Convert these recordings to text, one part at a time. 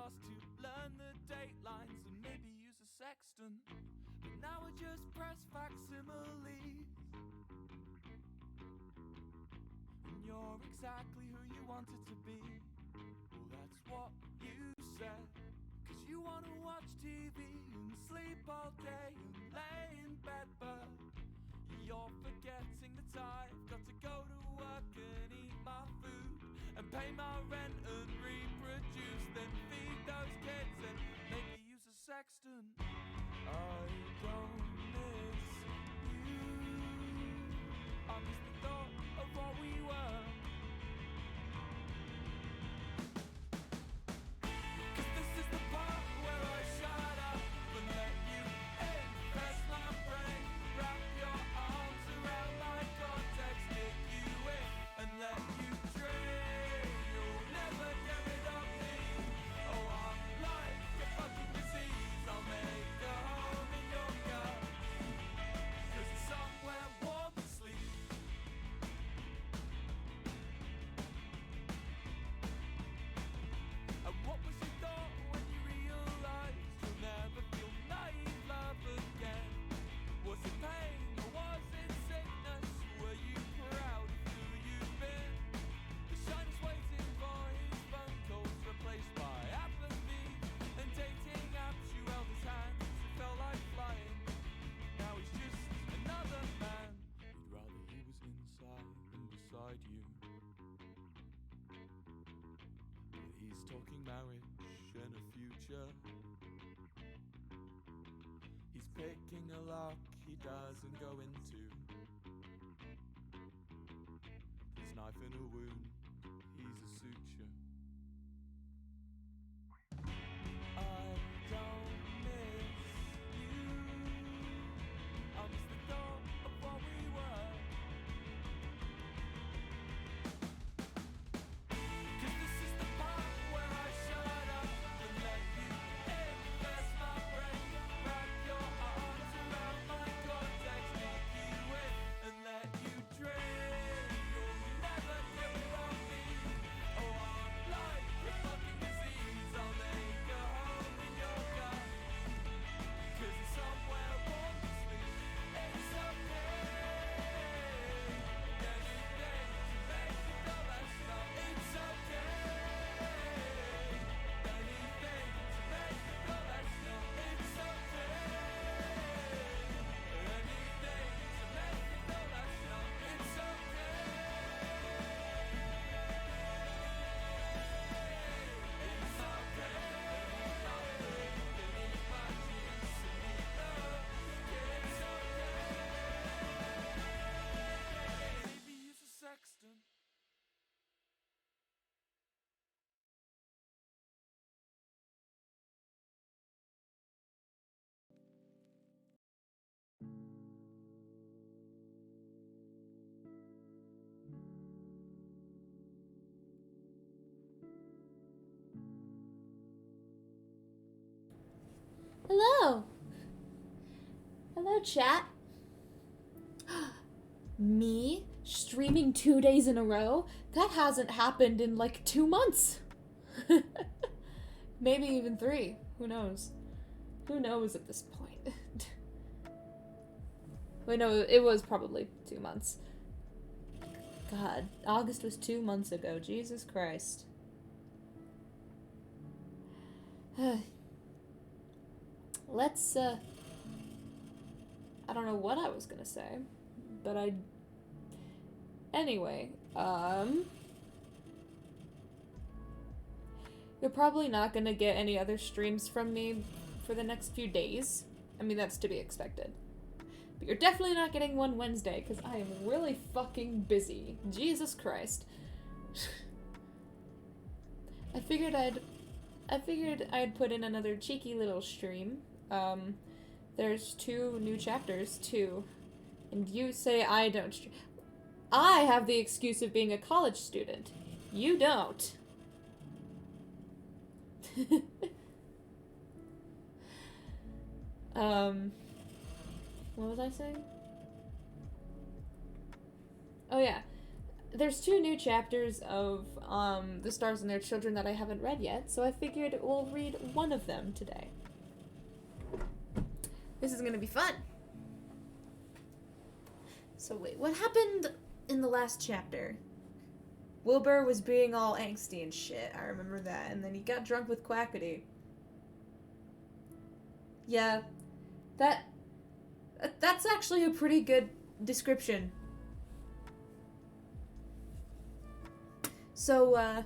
class to learn the datelines and maybe use a sextant. But now I just press facsimiles. And you're exactly who you wanted to be. Well, that's what you said. 'Cause you wanna watch TV and sleep all day and lay in bed, but you're forgetting that I've got to go to work and eat my food and pay my rent and reproduce, then feed those kids and maybe use a sextant. I don't miss you. I miss the thought of what we were. 'Cause this is the part where I shut up and let you infest my brain. Wrap your arms around my cortex, stick you in and let you drain. You'll never get rid of me. Oh, I'm like a fucking disease. I'll make a home in your gut, 'cause it's somewhere warm to sleep. And what was your thought when you realized you'll never feel naive love again? Was it pain or was it sickness? Were you proud of who you've been? The shine is waiting for his phone calls, replaced by apathy and dating apps. You held his hand, it felt like flying. Now he's just another man. You'd rather he was inside than beside you. But he's talking marriage and a future. He's picking a lock he doesn't go into. This knife in a wound, he's a suture. I don't miss you. I miss the thought of what we were. 'Cause this is the part where I shut up and let you infest my brain. Wrap your arms around my cortex, stick you in and let you drain. You'll never get rid of me. Oh, I'm like a fucking disease. I'll make a home in your gut, 'cause it's somewhere warm to sleep. It's okay. Anything to make you feel less love. It's okay. Anything to make you feel less love. It's okay. Anything to make you feel less love. It's okay. It's okay. Beneath my juice and eat love. It's okay. Maybe use a sextant. Hello. Hello, chat. Me streaming 2 days in a row? That hasn't happened in like 2 months. Maybe even 3. Who knows? Who knows at this point? Wait, no, it was probably 2 months. God, August was 2 months ago. Jesus Christ. Let's, I don't know what I was gonna say, but anyway, you're probably not gonna get any other streams from me for the next few days. I mean, that's to be expected. But you're definitely not getting one Wednesday, because I am really fucking busy. Jesus Christ. I figured I'd put in another cheeky little stream. There's 2 new chapters, too. And you say I don't stream. I have the excuse of being a college student. You don't. What was I saying? Oh yeah. there's 2 new chapters of The Stars and Their Children that I haven't read yet, so I figured we'll read one of them today. This is gonna be fun. So wait, what happened in the last chapter? Wilbur was being all angsty and shit, I remember that, and then he got drunk with Quackity. Yeah, that's actually a pretty good description. So,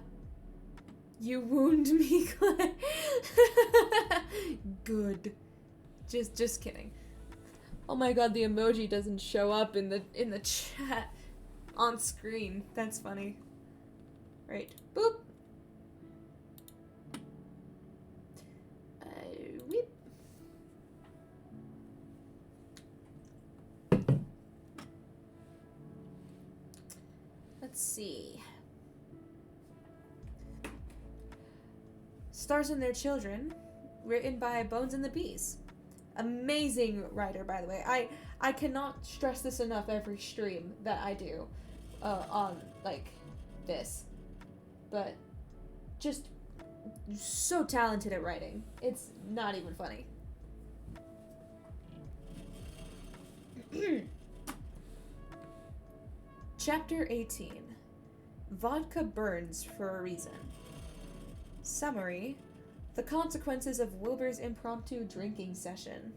you wound me, Claire. Good. Just kidding. Oh my god, the emoji doesn't show up in the chat on screen. That's funny. Right. Boop. Weep. Let's see. Stars and Their Children, written by Bones and the Bees. Amazing writer, by the way. I cannot stress this enough every stream that I do on, like, this. But just so talented at writing. It's not even funny. Chapter 18. Vodka burns for a reason. Summary. The consequences of Wilbur's impromptu drinking session.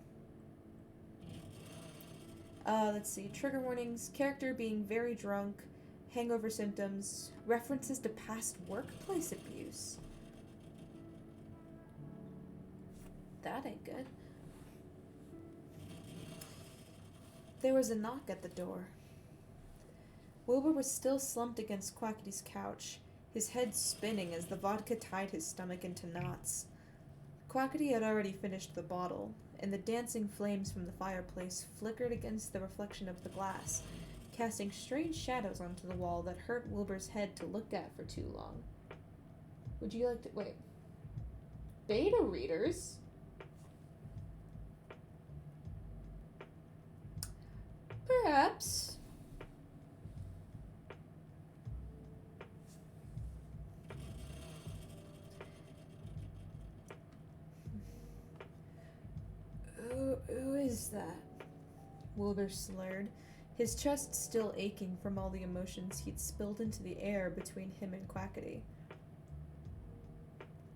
Let's see. Trigger warnings. Character being very drunk. Hangover symptoms. References to past workplace abuse. That ain't good. There was a knock at the door. Wilbur was still slumped against Quackity's couch, his head spinning as the vodka tied his stomach into knots. Quackity had already finished the bottle, and the dancing flames from the fireplace flickered against the reflection of the glass, casting strange shadows onto the wall that hurt Wilbur's head to look at for too long. Would you like to... Wait. Beta readers? Perhaps. Who is that? Wilbur slurred, his chest still aching from all the emotions he'd spilled into the air between him and Quackity.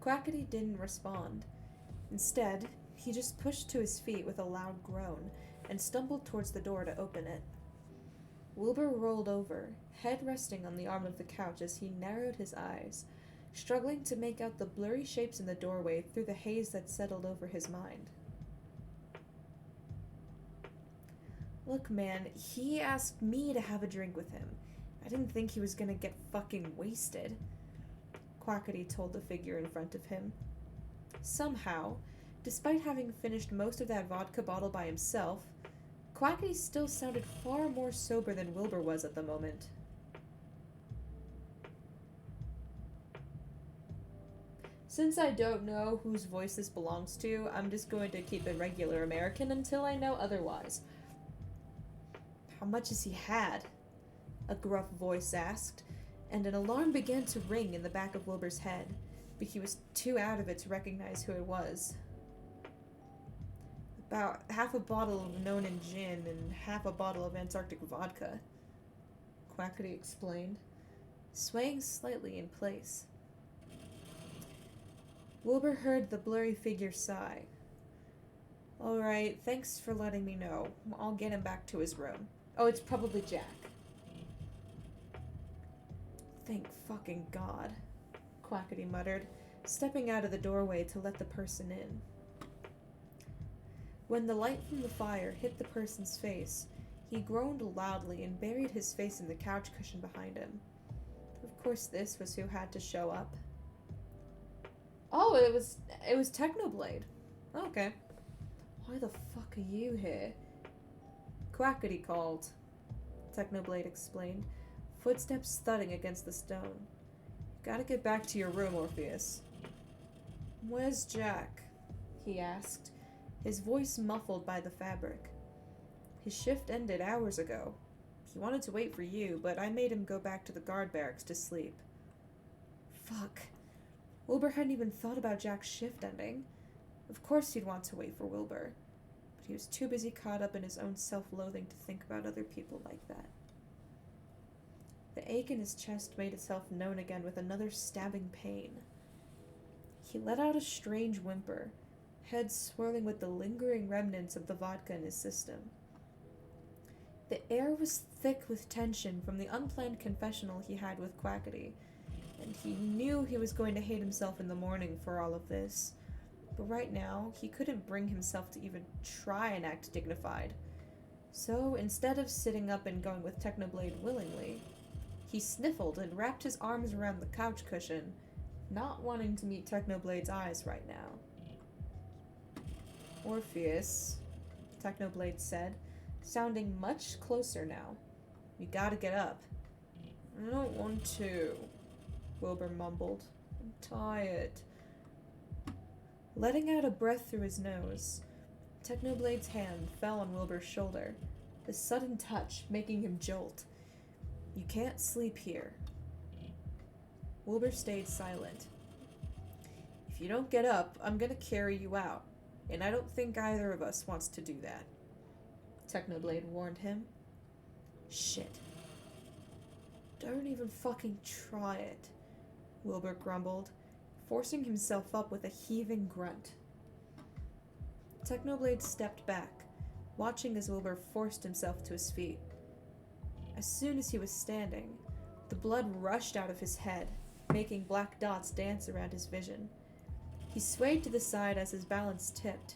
Quackity didn't respond. Instead, he just pushed to his feet with a loud groan and stumbled towards the door to open it. Wilbur rolled over, head resting on the arm of the couch as he narrowed his eyes, struggling to make out the blurry shapes in the doorway through the haze that settled over his mind. Look, man, he asked me to have a drink with him. I didn't think he was gonna get fucking wasted, Quackity told the figure in front of him. Somehow, despite having finished most of that vodka bottle by himself, Quackity still sounded far more sober than Wilbur was at the moment. Since I don't know whose voice this belongs to, I'm just going to keep it regular American until I know otherwise. How much has he had? A gruff voice asked, and an alarm began to ring in the back of Wilbur's head, but he was too out of it to recognize who it was. About half a bottle of Nonan gin and half a bottle of Antarctic vodka, Quackity explained, swaying slightly in place. Wilbur heard the blurry figure sigh. All right, thanks for letting me know. I'll get him back to his room. Oh, it's probably Jack. Thank fucking God, Quackity muttered, stepping out of the doorway to let the person in. When the light from the fire hit the person's face, he groaned loudly and buried his face in the couch cushion behind him. Of course, this was who had to show up. Oh, it was Technoblade. Okay. Why the fuck are you here? Quackity called, Technoblade explained, footsteps thudding against the stone. Gotta get back to your room, Orpheus. Where's Jack? He asked, his voice muffled by the fabric. His shift ended hours ago. He wanted to wait for you, but I made him go back to the guard barracks to sleep. Fuck. Wilbur hadn't even thought about Jack's shift ending. Of course he'd want to wait for Wilbur, but he was too busy caught up in his own self-loathing to think about other people like that. The ache in his chest made itself known again with another stabbing pain. He let out a strange whimper, head swirling with the lingering remnants of the vodka in his system. The air was thick with tension from the unplanned confessional he had with Quackity, and he knew he was going to hate himself in the morning for all of this. But right now, he couldn't bring himself to even try and act dignified. So instead of sitting up and going with Technoblade willingly, he sniffled and wrapped his arms around the couch cushion, not wanting to meet Technoblade's eyes right now. Orpheus, Technoblade said, sounding much closer now. You gotta get up. I don't want to, Wilbur mumbled. I'm tired. Letting out a breath through his nose, Technoblade's hand fell on Wilbur's shoulder, the sudden touch making him jolt. You can't sleep here. Wilbur stayed silent. If you don't get up, I'm gonna carry you out, and I don't think either of us wants to do that, Technoblade warned him. Shit. Don't even fucking try it, Wilbur grumbled, forcing himself up with a heaving grunt. Technoblade stepped back, watching as Wilbur forced himself to his feet. As soon as he was standing, the blood rushed out of his head, making black dots dance around his vision. He swayed to the side as his balance tipped,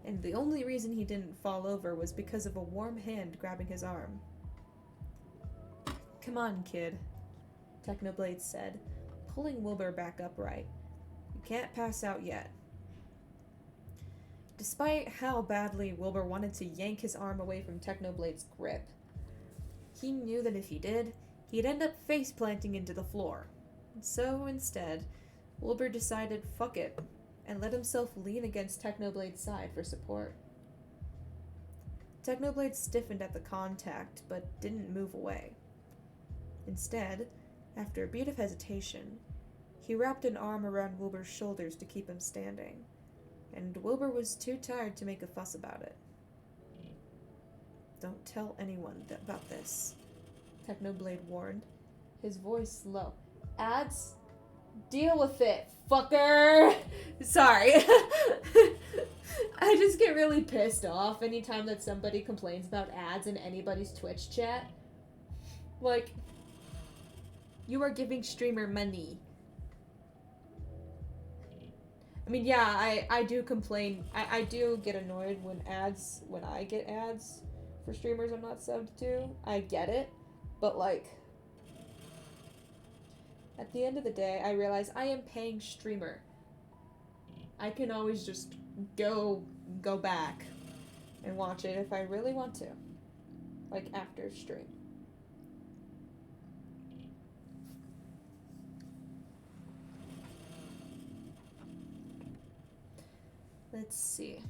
and the only reason he didn't fall over was because of a warm hand grabbing his arm. Come on, kid, Technoblade said, pulling Wilbur back upright. You can't pass out yet. Despite how badly Wilbur wanted to yank his arm away from Technoblade's grip, he knew that if he did, he'd end up face-planting into the floor. So instead, Wilbur decided fuck it, and let himself lean against Technoblade's side for support. Technoblade stiffened at the contact, but didn't move away. Instead, after a beat of hesitation, he wrapped an arm around Wilbur's shoulders to keep him standing, and Wilbur was too tired to make a fuss about it. Don't tell anyone about this, Technoblade warned, his voice low. Ads? Deal with it, fucker! Sorry. I just get really pissed off anytime that somebody complains about ads in anybody's Twitch chat. Like, you are giving streamer money. I mean, yeah, I do complain. I do get annoyed when I get ads for streamers I'm not subbed to. I get it. But, like, at the end of the day, I realize I am paying streamer. I can always just go back and watch it if I really want to. Like, after stream. Let's see.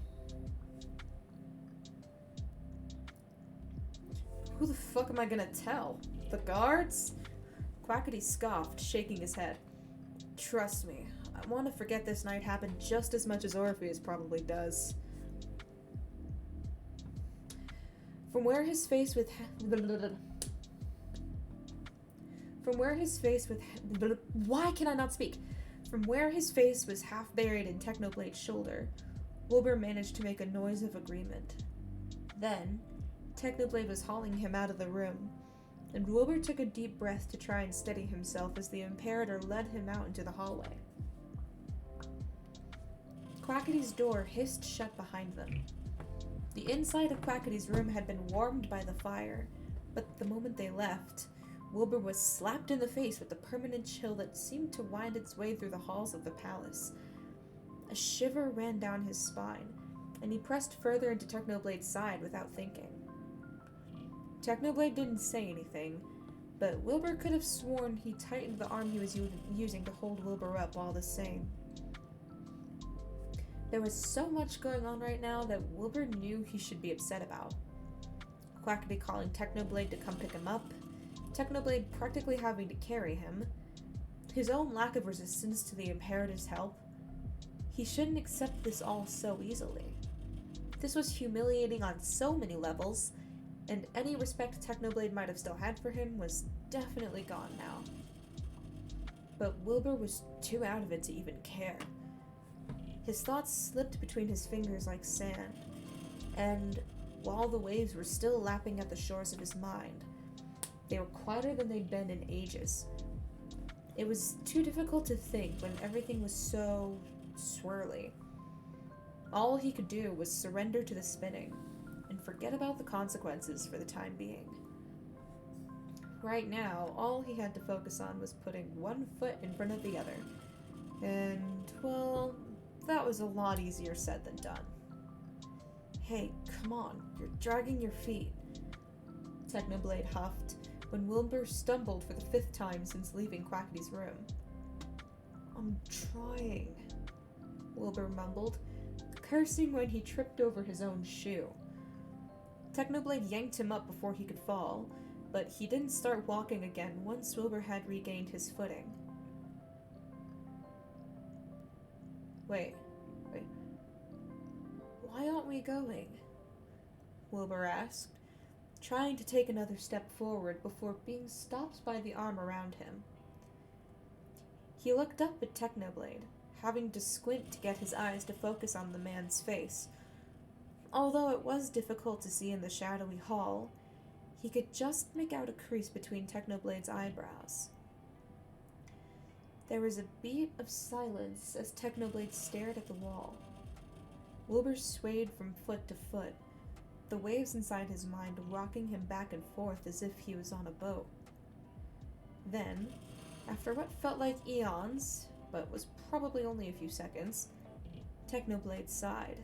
Who the fuck am I gonna tell? The guards? Quackity scoffed, shaking his head. Trust me, I want to forget this night happened just as much as Orpheus probably does. From where his face with why can I not speak? From where his face was half buried in Technoblade's shoulder, Wilbur managed to make a noise of agreement. Then, Technoblade was hauling him out of the room, and Wilbur took a deep breath to try and steady himself as the Imperator led him out into the hallway. Quackity's door hissed shut behind them. The inside of Quackity's room had been warmed by the fire, but the moment they left, Wilbur was slapped in the face with a permanent chill that seemed to wind its way through the halls of the palace. A shiver ran down his spine, and he pressed further into Technoblade's side without thinking. Technoblade didn't say anything, but Wilbur could have sworn he tightened the arm he was using to hold Wilbur up all the same. There was so much going on right now that Wilbur knew he should be upset about. Quackity calling Technoblade to come pick him up, Technoblade practically having to carry him, his own lack of resistance to the Imperative's help. He shouldn't accept this all so easily. This was humiliating on so many levels, and any respect Technoblade might have still had for him was definitely gone now. But Wilbur was too out of it to even care. His thoughts slipped between his fingers like sand, and while the waves were still lapping at the shores of his mind, they were quieter than they'd been in ages. It was too difficult to think when everything was so swirly. All he could do was surrender to the spinning and forget about the consequences for the time being. Right now, all he had to focus on was putting one foot in front of the other. And, well, that was a lot easier said than done. Hey, come on, you're dragging your feet, Technoblade huffed when Wilbur stumbled for the 5th time since leaving Quackity's room. I'm trying, Wilbur mumbled, cursing when he tripped over his own shoe. Technoblade yanked him up before he could fall, but he didn't start walking again once Wilbur had regained his footing. Wait. Why aren't we going? Wilbur asked, trying to take another step forward before being stopped by the arm around him. He looked up at Technoblade, having to squint to get his eyes to focus on the man's face. Although it was difficult to see in the shadowy hall, he could just make out a crease between Technoblade's eyebrows. There was a beat of silence as Technoblade stared at the wall. Wilbur swayed from foot to foot, the waves inside his mind rocking him back and forth as if he was on a boat. Then, after what felt like eons, but was probably only a few seconds, Technoblade sighed.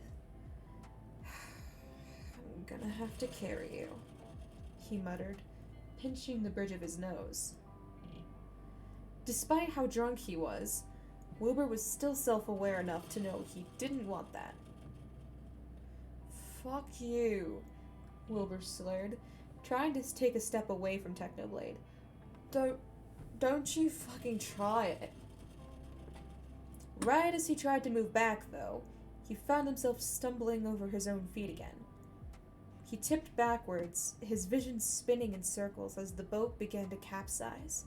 I'm gonna have to carry you, he muttered, pinching the bridge of his nose. Despite how drunk he was, Wilbur was still self-aware enough to know he didn't want that. Fuck you, Wilbur slurred, trying to take a step away from Technoblade. Don't you fucking try it. Right as he tried to move back, though, he found himself stumbling over his own feet again. He tipped backwards, his vision spinning in circles as the boat began to capsize.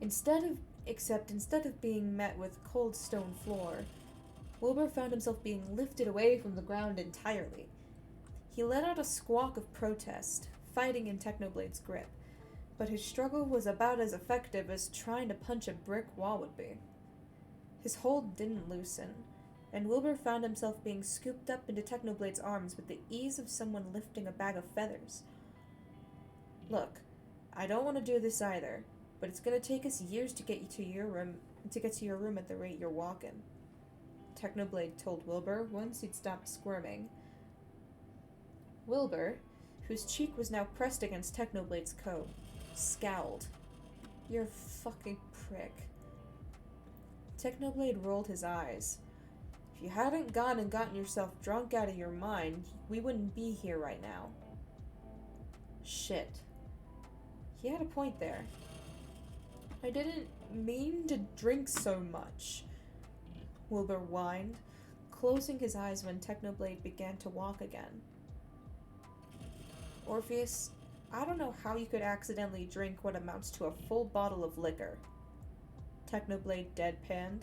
Instead of being met with cold stone floor, Wilbur found himself being lifted away from the ground entirely. He let out a squawk of protest, fighting in Technoblade's grip, but his struggle was about as effective as trying to punch a brick wall would be. His hold didn't loosen, and Wilbur found himself being scooped up into Technoblade's arms with the ease of someone lifting a bag of feathers. Look, I don't want to do this either, but it's going to take us years to get to your room at the rate you're walking, Technoblade told Wilbur once he'd stopped squirming. Wilbur, whose cheek was now pressed against Technoblade's coat, scowled. You're a fucking prick. Technoblade rolled his eyes. If you hadn't gone and gotten yourself drunk out of your mind, we wouldn't be here right now. Shit. He had a point there. I didn't mean to drink so much, Wilbur whined, closing his eyes when Technoblade began to walk again. Orpheus, I don't know how you could accidentally drink what amounts to a full bottle of liquor, Technoblade deadpanned,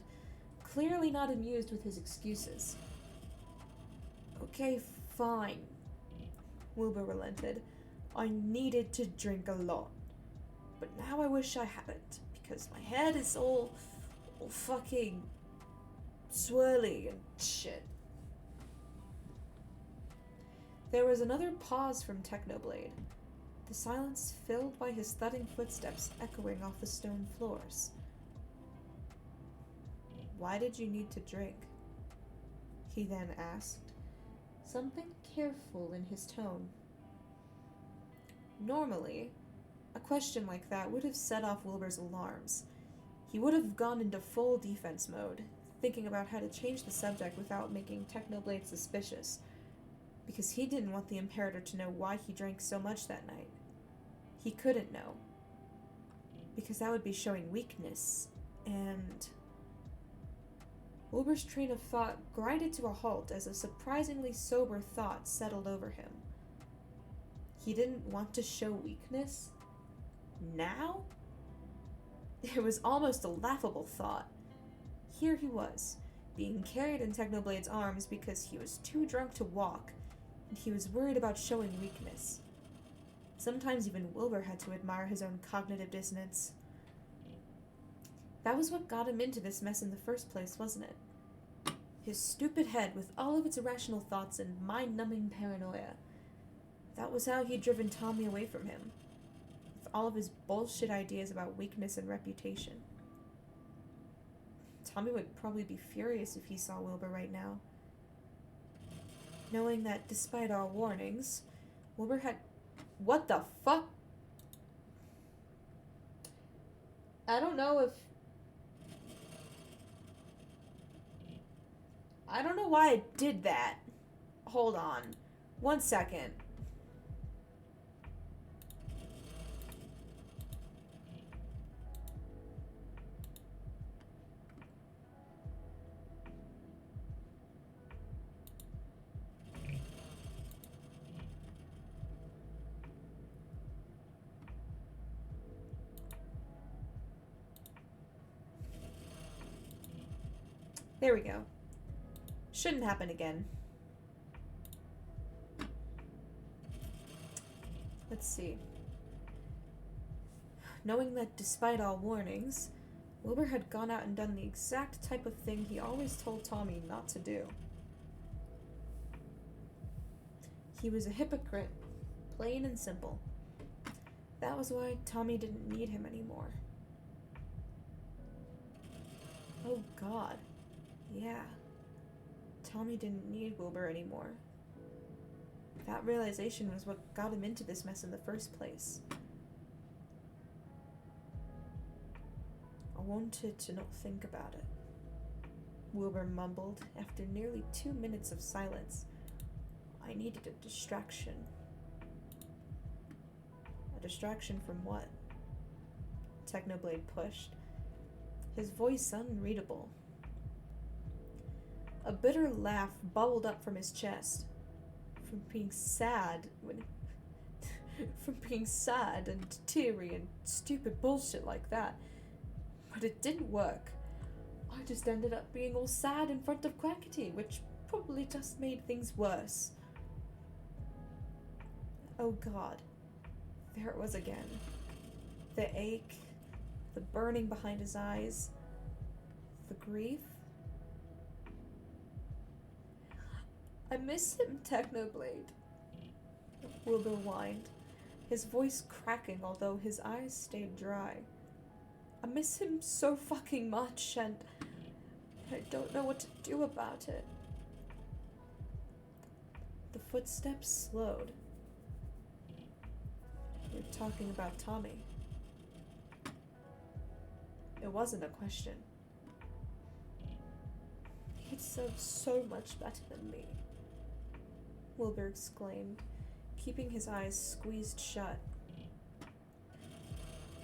clearly not amused with his excuses. Okay, fine, Wilbur relented. I needed to drink a lot, but now I wish I hadn't, because my head is all fucking swirly and shit. There was another pause from Technoblade, the silence filled by his thudding footsteps echoing off the stone floors. Why did you need to drink? He then asked, something careful in his tone. Normally, a question like that would have set off Wilbur's alarms. He would have gone into full defense mode, thinking about how to change the subject without making Technoblade suspicious. because he didn't want the Imperator to know why he drank so much that night. He couldn't know, because that would be showing weakness, and... Wilbur's train of thought grinded to a halt as a surprisingly sober thought settled over him. He didn't want to show weakness? Now? It was almost a laughable thought. Here he was, being carried in Technoblade's arms because he was too drunk to walk, and he was worried about showing weakness. Sometimes even Wilbur had to admire his own cognitive dissonance. That was what got him into this mess in the first place, wasn't it? His stupid head with all of its irrational thoughts and mind-numbing paranoia. That was how he'd driven Tommy away from him, with all of his bullshit ideas about weakness and reputation. Tommy would probably be furious if he saw Wilbur right now, knowing that despite all warnings, Wilbur had... What the fuck? I don't know why I did that. Hold on. 1 second. There we go. Shouldn't happen again. Let's see. Knowing that despite all warnings, Wilbur had gone out and done the exact type of thing he always told Tommy not to do. He was a hypocrite, plain and simple. That was why Tommy didn't need him anymore. Oh God. Yeah. Tommy didn't need Wilbur anymore. That realization was what got him into this mess in the first place. I wanted to not think about it, Wilbur mumbled after nearly 2 minutes of silence. I needed a distraction. A distraction from what? Technoblade pushed, his voice unreadable. A bitter laugh bubbled up from his chest. From being sad and teary and stupid bullshit like that. But it didn't work. I just ended up being all sad in front of Quackity, which probably just made things worse. Oh God. There it was again. The ache, the burning behind his eyes, the grief. I miss him, Technoblade, Wilbur whined, his voice cracking although his eyes stayed dry. I miss him so fucking much, and I don't know what to do about it. The footsteps slowed. You're talking about Tommy. It wasn't a question. He deserves so much better than me, Wilbur exclaimed, keeping his eyes squeezed shut.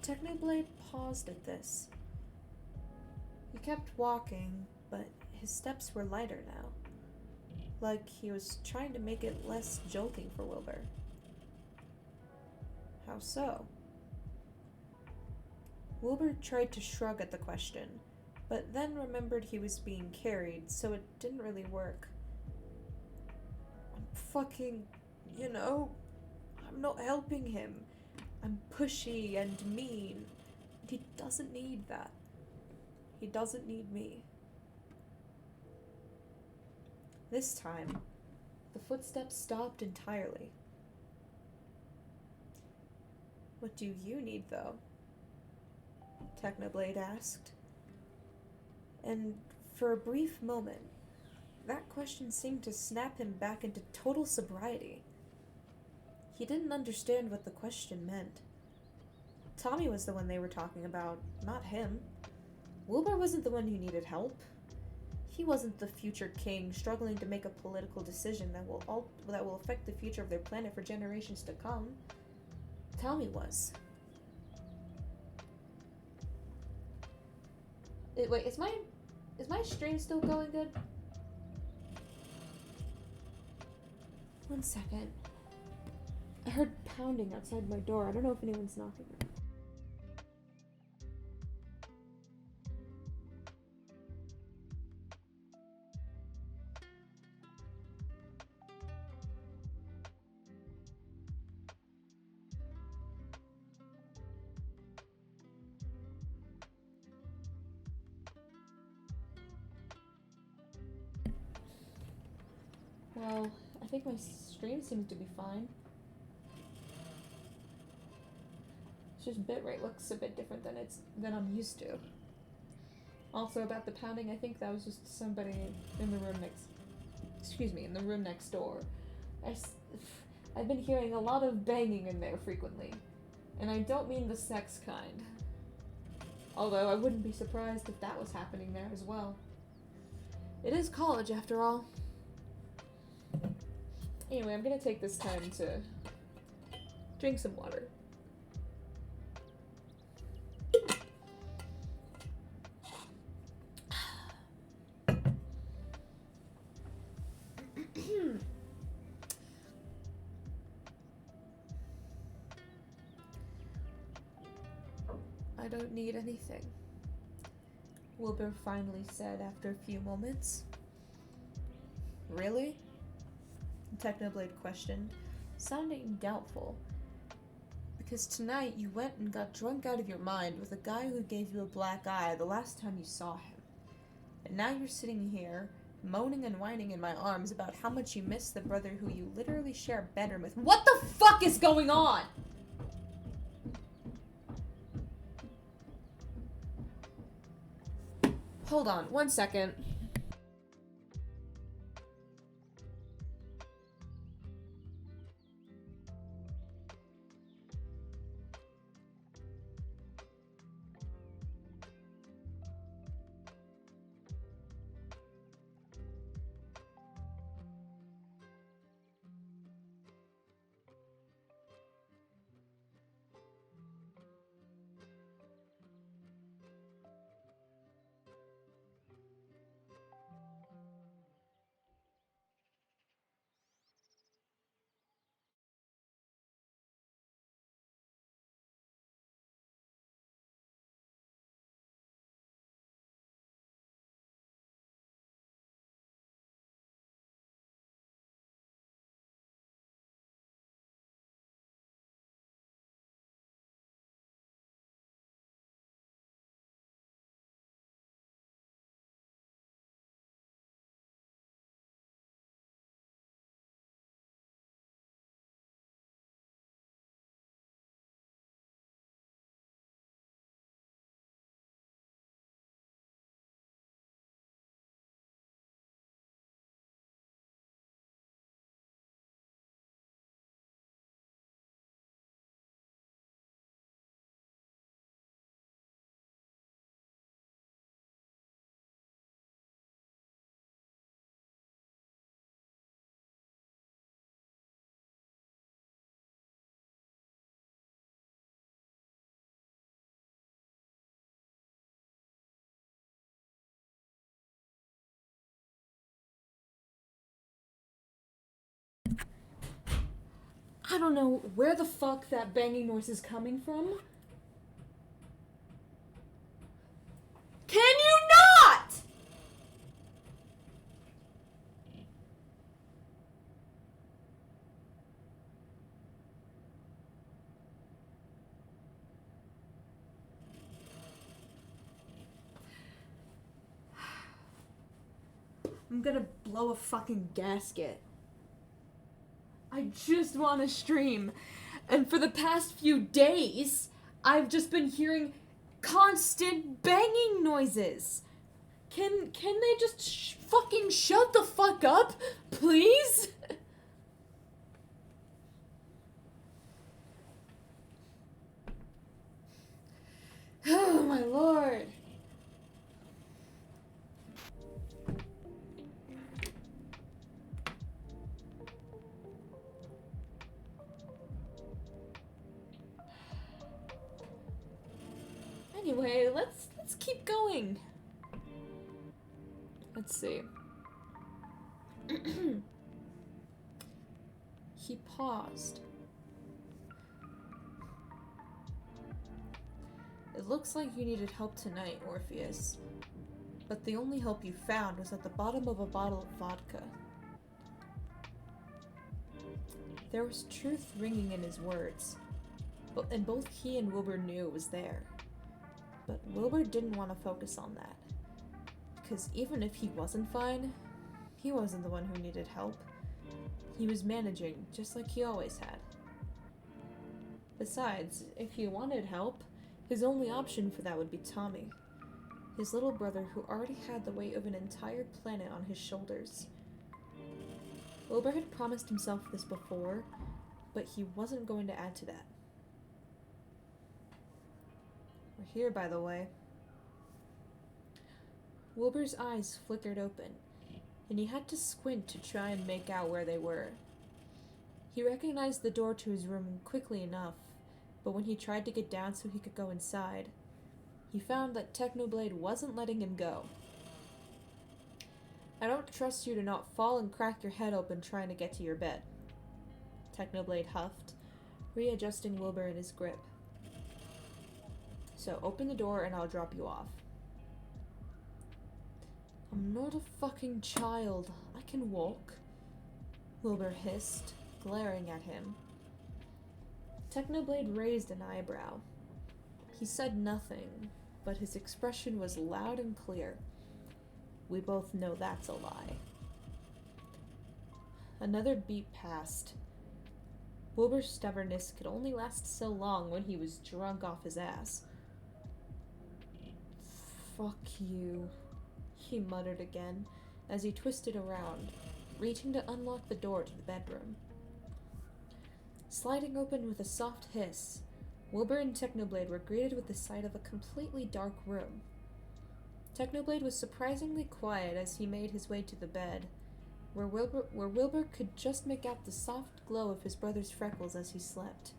Technoblade paused at this. He kept walking, but his steps were lighter now, like he was trying to make it less jolting for Wilbur. How so? Wilbur tried to shrug at the question, but then remembered he was being carried, so it didn't really work. I'm fucking, I'm not helping him. I'm pushy and mean. And he doesn't need that. He doesn't need me. This time, the footsteps stopped entirely. What do you need, though? Technoblade asked. And for a brief moment, that question seemed to snap him back into total sobriety. He didn't understand what the question meant. Tommy was the one they were talking about, not him. Wilbur wasn't the one who needed help. He wasn't the future king struggling to make a political decision that will affect the future of their planet for generations to come. Tommy was. Wait, is my stream still going good? One second. I heard pounding outside my door. I don't know if anyone's knocking. Well, I think my stream seems to be fine. It's just bitrate looks a bit different than I'm used to. Also about the pounding, I think that was just somebody in the room next door. I've been hearing a lot of banging in there frequently. And I don't mean the sex kind. Although I wouldn't be surprised if that was happening there as well. It is college after all. Anyway, I'm gonna take this time to drink some water. I don't need anything, Wilbur finally said after a few moments. Really? Technoblade questioned, sounding doubtful. Because tonight you went and got drunk out of your mind with a guy who gave you a black eye the last time you saw him. And now you're sitting here, moaning and whining in my arms about how much you miss the brother who you literally share a bedroom with. What the fuck is going on? Hold on, 1 second. I don't know where the fuck that banging noise is coming from. Can you not? I'm gonna blow a fucking gasket. I just want to stream. And for the past few days, I've just been hearing constant banging noises. Can they just fucking shut the fuck up, please? Oh my lord. Anyway, let's keep going. Let's see. He paused. It looks like you needed help tonight, Orpheus. But the only help you found was at the bottom of a bottle of vodka. There was truth ringing in his words, and both he and Wilbur knew it was there. But Wilbur didn't want to focus on that, because even if he wasn't fine, he wasn't the one who needed help. He was managing, just like he always had. Besides, if he wanted help, his only option for that would be Tommy, his little brother who already had the weight of an entire planet on his shoulders. Wilbur had promised himself this before, but he wasn't going to add to that. We're here, by the way. Wilbur's eyes flickered open, and he had to squint to try and make out where they were. He recognized the door to his room quickly enough, but when he tried to get down so he could go inside, he found that Technoblade wasn't letting him go. I don't trust you to not fall and crack your head open trying to get to your bed, Technoblade huffed, readjusting Wilbur in his grip. So open the door and I'll drop you off. I'm not a fucking child. I can walk, Wilbur hissed, glaring at him. Technoblade raised an eyebrow. He said nothing, but his expression was loud and clear. We both know that's a lie. Another beat passed. Wilbur's stubbornness could only last so long when he was drunk off his ass. Fuck you, he muttered again as he twisted around, reaching to unlock the door to the bedroom. Sliding open with a soft hiss, Wilbur and Technoblade were greeted with the sight of a completely dark room. Technoblade was surprisingly quiet as he made his way to the bed, where Wilbur could just make out the soft glow of his brother's freckles as he slept.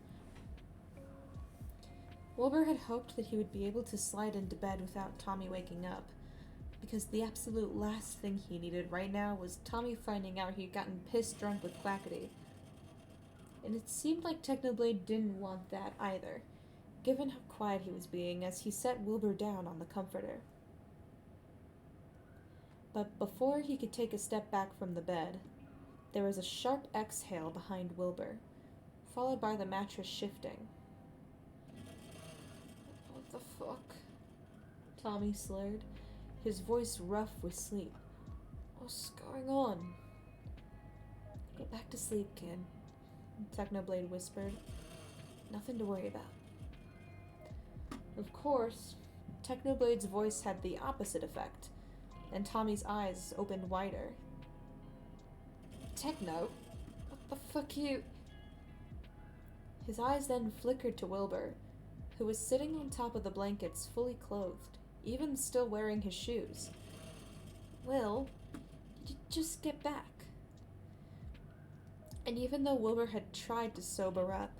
Wilbur had hoped that he would be able to slide into bed without Tommy waking up, because the absolute last thing he needed right now was Tommy finding out he'd gotten pissed drunk with Quackity. And it seemed like Technoblade didn't want that either, given how quiet he was being as he set Wilbur down on the comforter. But before he could take a step back from the bed, there was a sharp exhale behind Wilbur, followed by the mattress shifting. What the fuck? Tommy slurred, his voice rough with sleep. What's going on? Go back to sleep, kid, Technoblade whispered. Nothing to worry about. Of course, Technoblade's voice had the opposite effect, and Tommy's eyes opened wider. Techno? What the fuck you... His eyes then flickered to Wilbur, who was sitting on top of the blankets fully clothed, even still wearing his shoes. Will, just get back. And even though Wilbur had tried to sober up,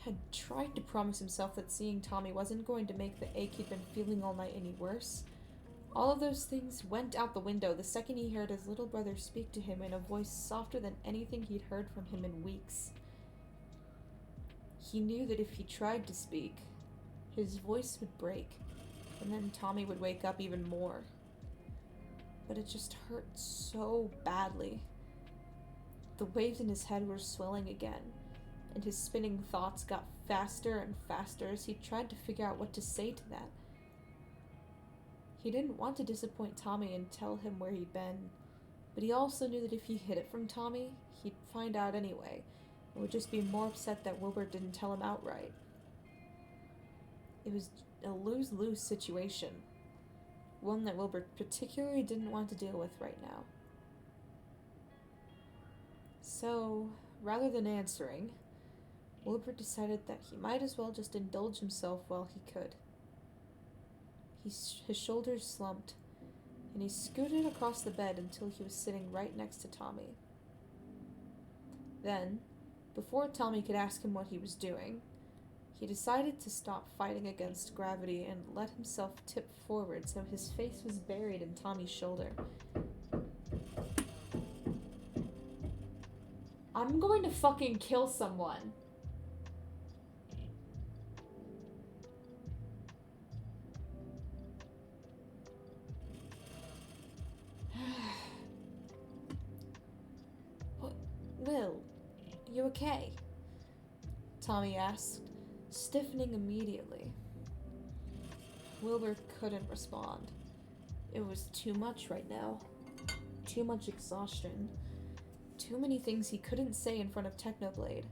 had tried to promise himself that seeing Tommy wasn't going to make the ache he'd been feeling all night any worse, all of those things went out the window the second he heard his little brother speak to him in a voice softer than anything he'd heard from him in weeks. He knew that if he tried to speak, his voice would break, and then Tommy would wake up even more. But it just hurt so badly. The waves in his head were swelling again, and his spinning thoughts got faster and faster as he tried to figure out what to say to that. He didn't want to disappoint Tommy and tell him where he'd been, but he also knew that if he hid it from Tommy, he'd find out anyway, and would just be more upset that Wilbur didn't tell him outright. It was a lose-lose situation, one that Wilbur particularly didn't want to deal with right now. So, rather than answering, Wilbur decided that he might as well just indulge himself while he could. His shoulders slumped, and he scooted across the bed until he was sitting right next to Tommy. Then, before Tommy could ask him what he was doing, He decided to stop fighting against gravity and let himself tip forward so his face was buried in Tommy's shoulder. I'm going to fucking kill someone. Will, you okay? Tommy asked, stiffening immediately. Wilbur couldn't respond. It was too much right now. Too much exhaustion. Too many things he couldn't say in front of Technoblade.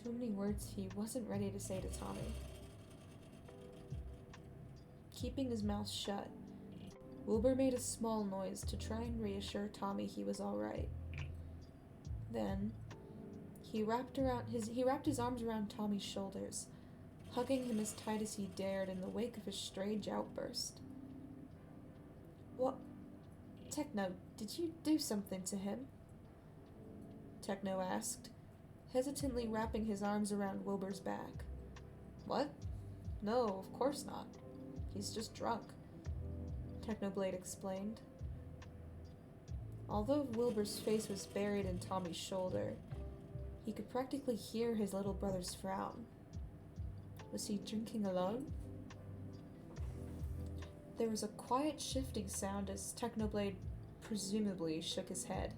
Too many words he wasn't ready to say to Tommy. Keeping his mouth shut, Wilbur made a small noise to try and reassure Tommy he was alright. Then, he wrapped his arms around Tommy's shoulders, hugging him as tight as he dared in the wake of his strange outburst. What? Techno, did you do something to him? Techno asked, hesitantly wrapping his arms around Wilbur's back. What? No, of course not. He's just drunk, Technoblade explained. Although Wilbur's face was buried in Tommy's shoulder, he could practically hear his little brother's frown. Was he drinking alone? There was a quiet shifting sound as Technoblade presumably shook his head.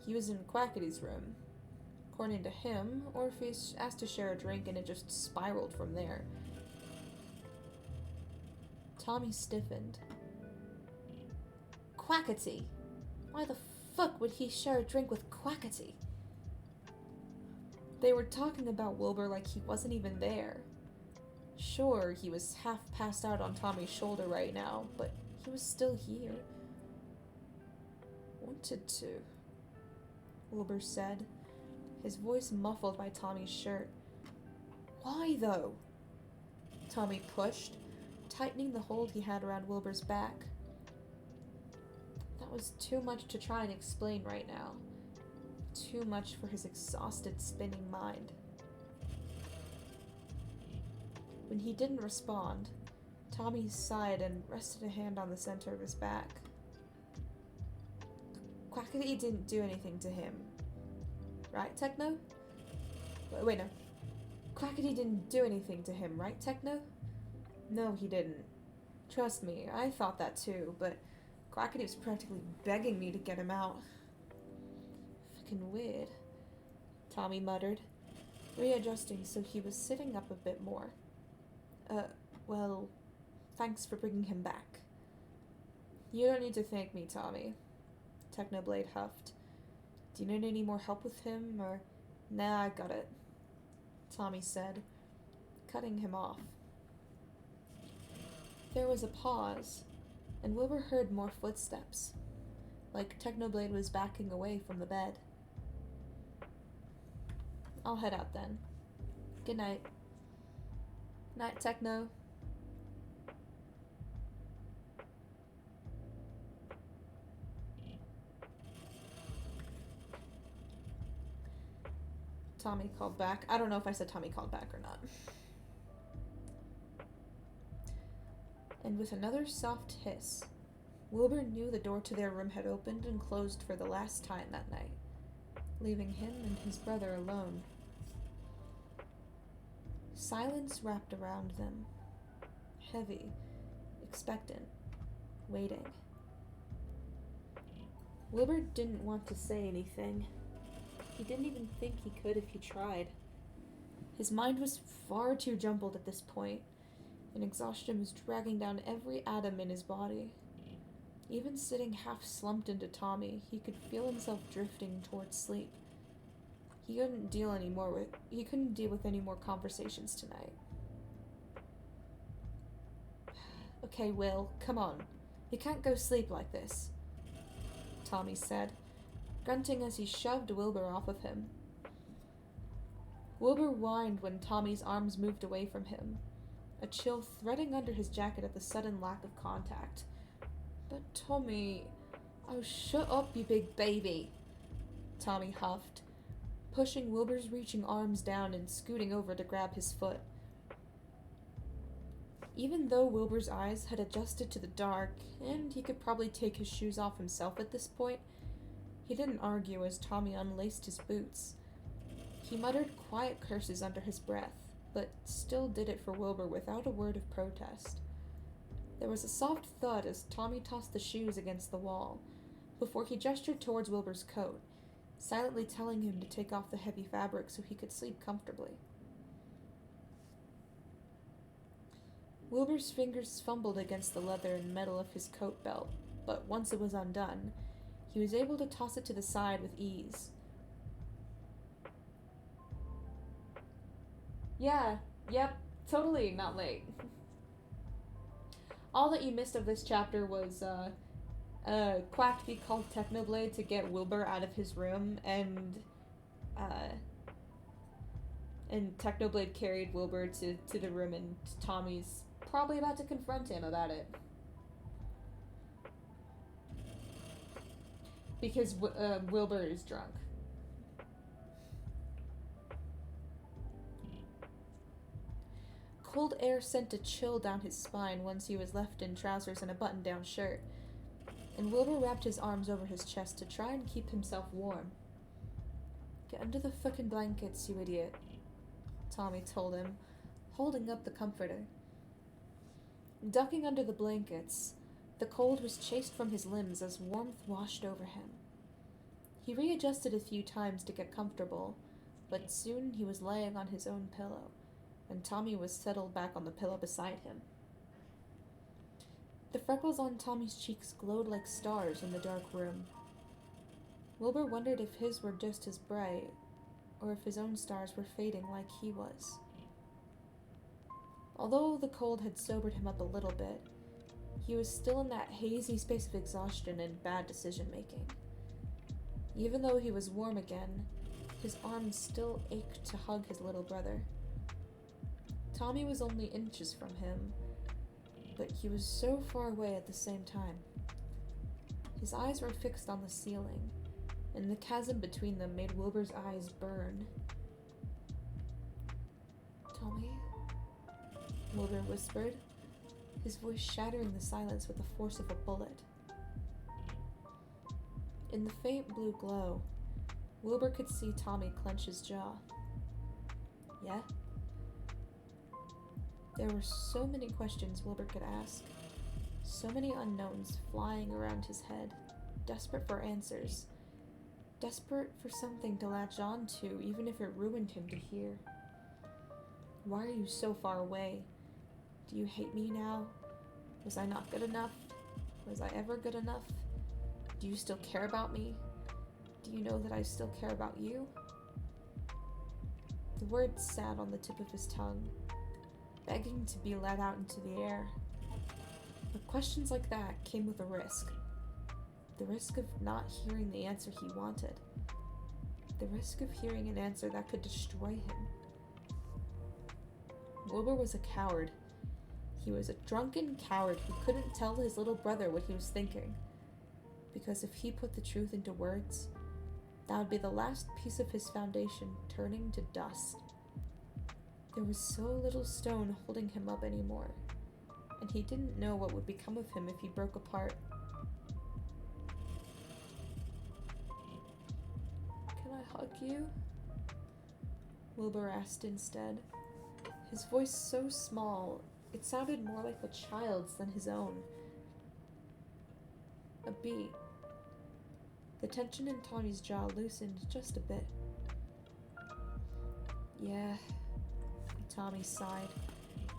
He was in Quackity's room, according to him, or if he asked to share a drink and it just spiraled from there. Tommy stiffened. Quackity? Why the fuck would he share a drink with Quackity? They were talking about Wilbur like he wasn't even there. Sure, he was half passed out on Tommy's shoulder right now, but he was still here. Wanted to, Wilbur said, his voice muffled by Tommy's shirt. Why, though? Tommy pushed, tightening the hold he had around Wilbur's back. That was too much to try and explain right now. Too much for his exhausted, spinning mind. When he didn't respond, Tommy sighed and rested a hand on the center of his back. Quackity didn't do anything to him. Right, Techno? Wait, no. Quackity didn't do anything to him, right, Techno? No, he didn't. Trust me, I thought that too, but Quackity was practically begging me to get him out. Fucking weird, Tommy muttered, readjusting so he was sitting up a bit more. Well, thanks for bringing him back. You don't need to thank me, Tommy, Technoblade huffed. Do you need any more help with him, or... Nah, I got it, Tommy said, cutting him off. There was a pause, and Wilbur heard more footsteps, like Technoblade was backing away from the bed. I'll head out then. Good night. Night, Techno. Tommy called back. I don't know if I said Tommy called back or not. And with another soft hiss, Wilbur knew the door to their room had opened and closed for the last time that night, leaving him and his brother alone. Silence wrapped around them, heavy, expectant, waiting. Wilbur didn't want to say anything. He didn't even think he could if he tried. His mind was far too jumbled at this point, and exhaustion was dragging down every atom in his body. Even sitting half slumped into Tommy, he could feel himself drifting towards sleep. He couldn't deal with any more conversations tonight. Okay, Will, come on. You can't go sleep like this, Tommy said, grunting as he shoved Wilbur off of him. Wilbur whined when Tommy's arms moved away from him, a chill threading under his jacket at the sudden lack of contact. But Tommy... Oh, shut up, you big baby, Tommy huffed, pushing Wilbur's reaching arms down and scooting over to grab his foot. Even though Wilbur's eyes had adjusted to the dark, and he could probably take his shoes off himself at this point, he didn't argue as Tommy unlaced his boots. He muttered quiet curses under his breath, but still did it for Wilbur without a word of protest. There was a soft thud as Tommy tossed the shoes against the wall, before he gestured towards Wilbur's coat, silently telling him to take off the heavy fabric so he could sleep comfortably. Wilbur's fingers fumbled against the leather and metal of his coat belt, but once it was undone, he was able to toss it to the side with ease. Yeah, yep, totally not late. All that you missed of this chapter was, Quackby called Technoblade to get Wilbur out of his room, and Technoblade carried Wilbur to the room, and Tommy's probably about to confront him about it. Because Wilbur is drunk. Cold air sent a chill down his spine once he was left in trousers and a button-down shirt, and Wilbur wrapped his arms over his chest to try and keep himself warm. "Get under the fucking blankets, you idiot," Tommy told him, holding up the comforter. Ducking under the blankets, the cold was chased from his limbs as warmth washed over him. He readjusted a few times to get comfortable, but soon he was laying on his own pillow, and Tommy was settled back on the pillow beside him. The freckles on Tommy's cheeks glowed like stars in the dark room. Wilbur wondered if his were just as bright, or if his own stars were fading like he was. Although the cold had sobered him up a little bit, he was still in that hazy space of exhaustion and bad decision-making. Even though he was warm again, his arms still ached to hug his little brother. Tommy was only inches from him, but he was so far away at the same time. His eyes were fixed on the ceiling, and the chasm between them made Wilbur's eyes burn. "Tommy?" Wilbur whispered, his voice shattering the silence with the force of a bullet. In the faint blue glow, Wilbur could see Tommy clench his jaw. "Yeah?" There were so many questions Wilbur could ask, so many unknowns flying around his head, desperate for answers, desperate for something to latch on to, even if it ruined him to hear. Why are you so far away? Do you hate me now? Was I not good enough? Was I ever good enough? Do you still care about me? Do you know that I still care about you? The words sat on the tip of his tongue, begging to be let out into the air. But questions like that came with a risk. The risk of not hearing the answer he wanted. The risk of hearing an answer that could destroy him. Wilbur was a coward. He was a drunken coward who couldn't tell his little brother what he was thinking. Because if he put the truth into words, that would be the last piece of his foundation turning to dust. There was so little stone holding him up anymore, and he didn't know what would become of him if he broke apart. "Can I hug you?" Wilbur asked instead. His voice so small, it sounded more like a child's than his own. A beat. The tension in Tommy's jaw loosened just a bit. "Yeah," Tommy sighed,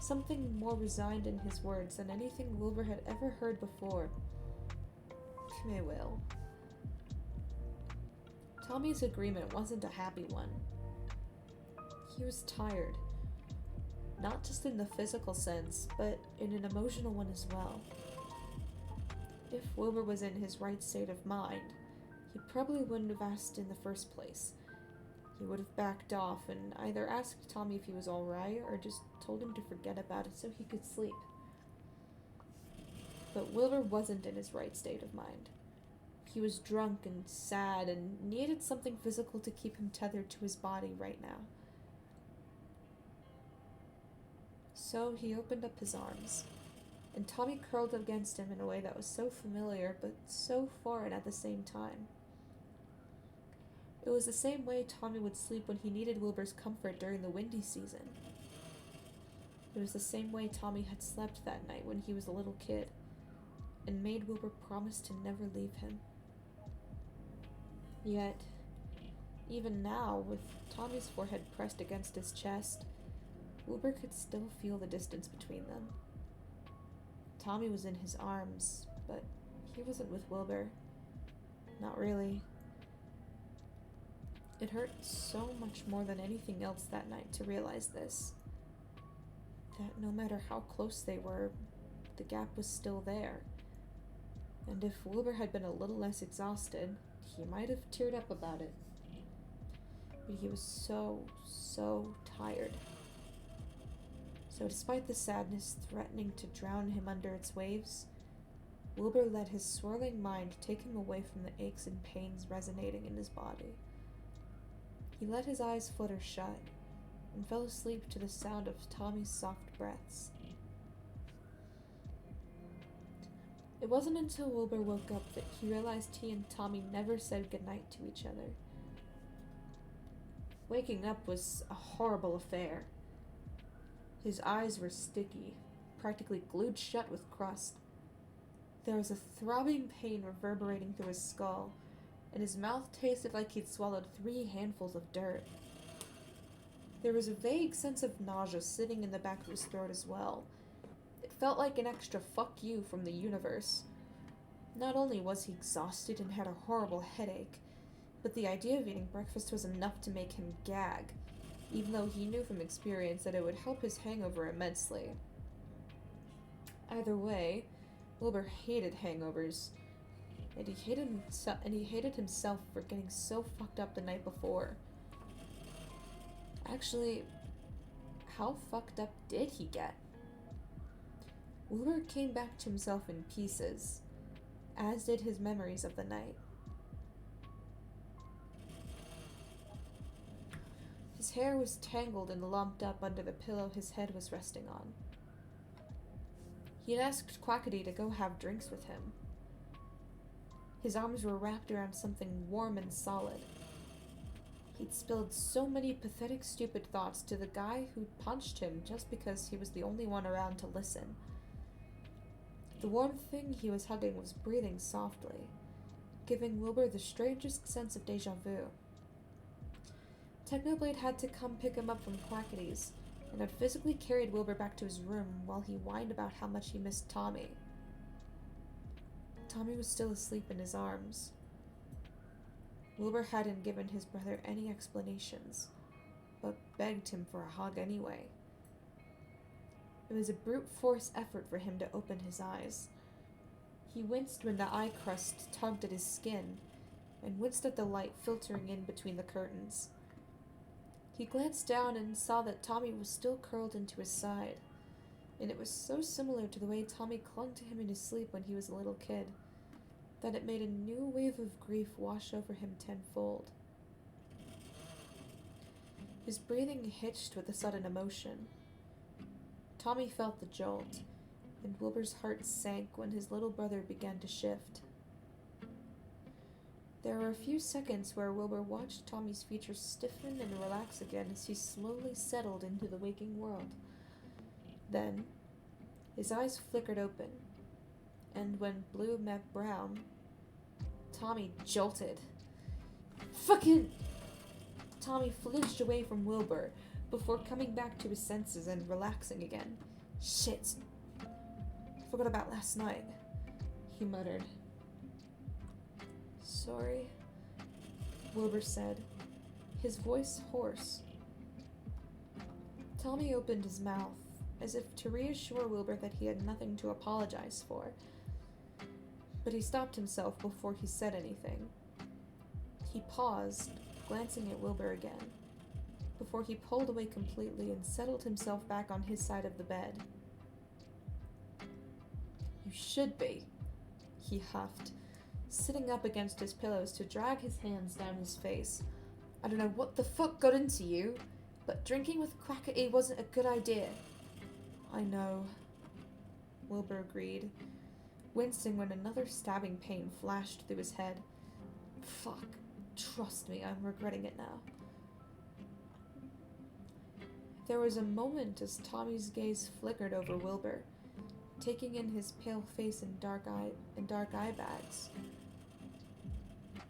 something more resigned in his words than anything Wilbur had ever heard before. "Come here, Will." Tommy's agreement wasn't a happy one. He was tired. Not just in the physical sense, but in an emotional one as well. If Wilbur was in his right state of mind, he probably wouldn't have asked in the first place. He would have backed off and either asked Tommy if he was alright or just told him to forget about it so he could sleep. But Wilbur wasn't in his right state of mind. he was drunk and sad and needed something physical to keep him tethered to his body right now. So he opened up his arms, and Tommy curled up against him in a way that was so familiar but so foreign at the same time. It was the same way Tommy would sleep when he needed Wilbur's comfort during the windy season. It was the same way Tommy had slept that night when he was a little kid, and made Wilbur promise to never leave him. Yet, even now, with Tommy's forehead pressed against his chest, Wilbur could still feel the distance between them. Tommy was in his arms, but he wasn't with Wilbur. Not really. It hurt so much more than anything else that night to realize this. That no matter how close they were, the gap was still there. And if Wilbur had been a little less exhausted, he might have teared up about it. But he was so tired. So despite the sadness threatening to drown him under its waves, Wilbur let his swirling mind take him away from the aches and pains resonating in his body. He let his eyes flutter shut and fell asleep to the sound of Tommy's soft breaths. It wasn't until Wilbur woke up that he realized he and Tommy never said goodnight to each other. Waking up was a horrible affair. His eyes were sticky, practically glued shut with crust. There was a throbbing pain reverberating through his skull, and his mouth tasted like he'd swallowed 3 handfuls of dirt. There was a vague sense of nausea sitting in the back of his throat as well. It felt like an extra fuck you from the universe. Not only was he exhausted and had a horrible headache, but the idea of eating breakfast was enough to make him gag, even though he knew from experience that it would help his hangover immensely. Either way, Wilbur hated hangovers, and he hated himself for getting so fucked up the night before. Actually, how fucked up did he get? Wilbur came back to himself in pieces, as did his memories of the night. His hair was tangled and lumped up under the pillow his head was resting on. He had asked Quackity to go have drinks with him. His arms were wrapped around something warm and solid. He'd spilled so many pathetic, stupid thoughts to the guy who'd punched him just because he was the only one around to listen. The warm thing he was hugging was breathing softly, giving Wilbur the strangest sense of deja vu. Technoblade had to come pick him up from Quackity's, and had physically carried Wilbur back to his room while he whined about how much he missed Tommy. Tommy was still asleep in his arms. Wilbur hadn't given his brother any explanations, but begged him for a hug anyway. It was a brute force effort for him to open his eyes. He winced when the eye crust tugged at his skin, and winced at the light filtering in between the curtains. He glanced down and saw that Tommy was still curled into his side, and it was so similar to the way Tommy clung to him in his sleep when he was a little kid, that it made a new wave of grief wash over him tenfold. His breathing hitched with a sudden emotion. Tommy felt the jolt, and Wilbur's heart sank when his little brother began to shift. There were a few seconds where Wilbur watched Tommy's features stiffen and relax again as he slowly settled into the waking world. Then, his eyes flickered open, and when blue met brown, Tommy jolted. Fucking... Tommy flinched away from Wilbur before coming back to his senses and relaxing again. Shit. I forgot about last night, he muttered. Sorry, Wilbur said, his voice hoarse. Tommy opened his mouth, as if to reassure Wilbur that he had nothing to apologize for, but he stopped himself before he said anything. He paused, glancing at Wilbur again, before he pulled away completely and settled himself back on his side of the bed. You should be, he huffed, sitting up against his pillows to drag his hands down his face. I don't know what the fuck got into you, but drinking with Quackity wasn't a good idea. I know, Wilbur agreed, wincing when another stabbing pain flashed through his head. Fuck, trust me, I'm regretting it now. There was a moment as Tommy's gaze flickered over Wilbur, taking in his pale face and dark eye bags.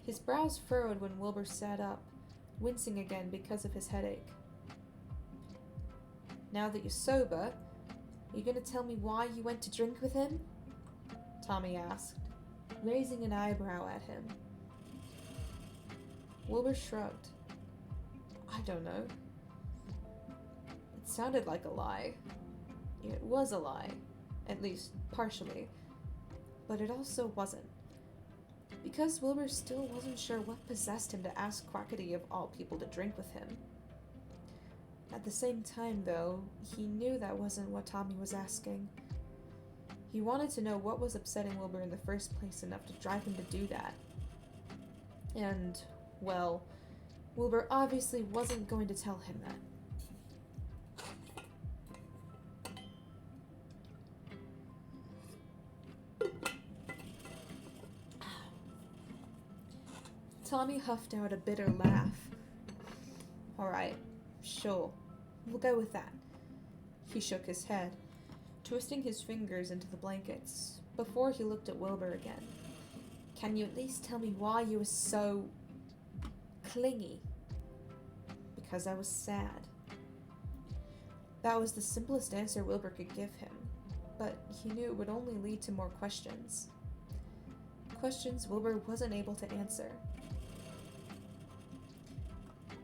His brows furrowed when Wilbur sat up, wincing again because of his headache. Now that you're sober, are you going to tell me why you went to drink with him? Tommy asked, raising an eyebrow at him. Wilbur shrugged. I don't know. It sounded like a lie. It was a lie, at least partially, but it also wasn't. Because Wilbur still wasn't sure what possessed him to ask Quackity of all people to drink with him. At the same time, though, he knew that wasn't what Tommy was asking. He wanted to know what was upsetting Wilbur in the first place enough to drive him to do that. And, well, Wilbur obviously wasn't going to tell him that. Tommy huffed out a bitter laugh. Alright, sure, we'll go with that. He shook his head, twisting his fingers into the blankets, before he looked at Wilbur again. Can you at least tell me why you were so clingy? Because I was sad. That was the simplest answer Wilbur could give him, but he knew it would only lead to more questions. Questions Wilbur wasn't able to answer.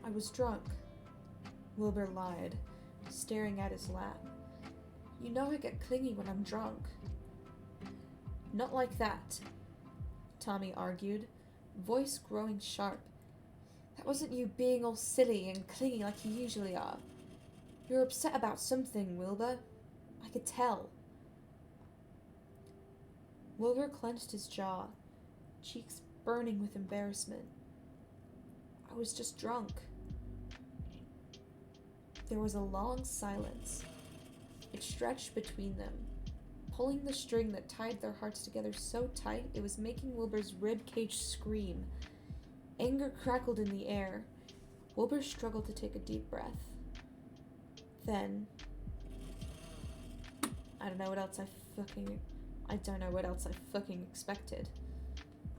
I was drunk, Wilbur lied, staring at his lap. You know I get clingy when I'm drunk. Not like that, Tommy argued, voice growing sharp. That wasn't you being all silly and clingy like you usually are. You're upset about something, Wilbur. I could tell. Wilbur clenched his jaw, cheeks burning with embarrassment. I was just drunk. There was a long silence. It stretched between them, pulling the string that tied their hearts together so tight it was making Wilbur's ribcage scream. Anger crackled in the air. Wilbur struggled to take a deep breath. Then, I don't know what else I fucking expected.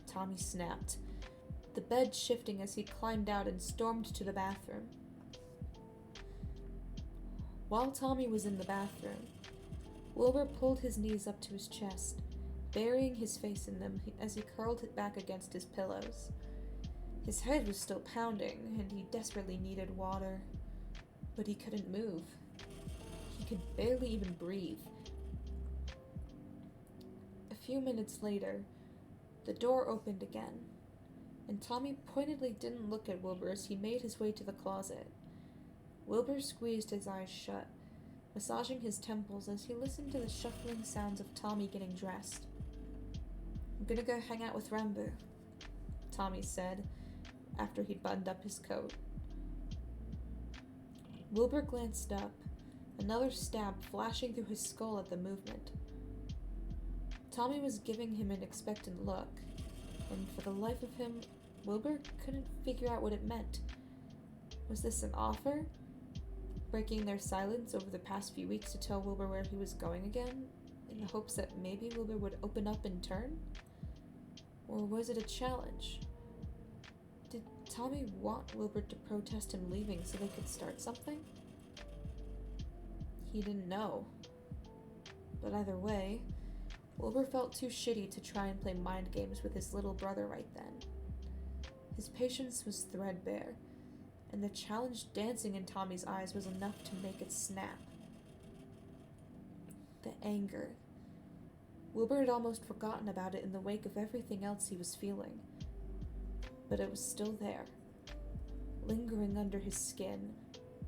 Tommy snapped, the bed shifting as he climbed out and stormed to the bathroom. While Tommy was in the bathroom, Wilbur pulled his knees up to his chest, burying his face in them as he curled it back against his pillows. His head was still pounding, and he desperately needed water, but he couldn't move. He could barely even breathe. A few minutes later, the door opened again, and Tommy pointedly didn't look at Wilbur as he made his way to the closet. Wilbur squeezed his eyes shut, massaging his temples as he listened to the shuffling sounds of Tommy getting dressed. I'm gonna go hang out with Rambo, Tommy said, after he'd buttoned up his coat. Wilbur glanced up, another stab flashing through his skull at the movement. Tommy was giving him an expectant look, and for the life of him, Wilbur couldn't figure out what it meant. Was this an offer? Breaking their silence over the past few weeks to tell Wilbur where he was going again, in the hopes that maybe Wilbur would open up in turn? Or was it a challenge? Did Tommy want Wilbur to protest him leaving so they could start something? He didn't know. But either way, Wilbur felt too shitty to try and play mind games with his little brother right then. His patience was threadbare, and the challenge dancing in Tommy's eyes was enough to make it snap. The anger. Wilbur had almost forgotten about it in the wake of everything else he was feeling. But it was still there, lingering under his skin,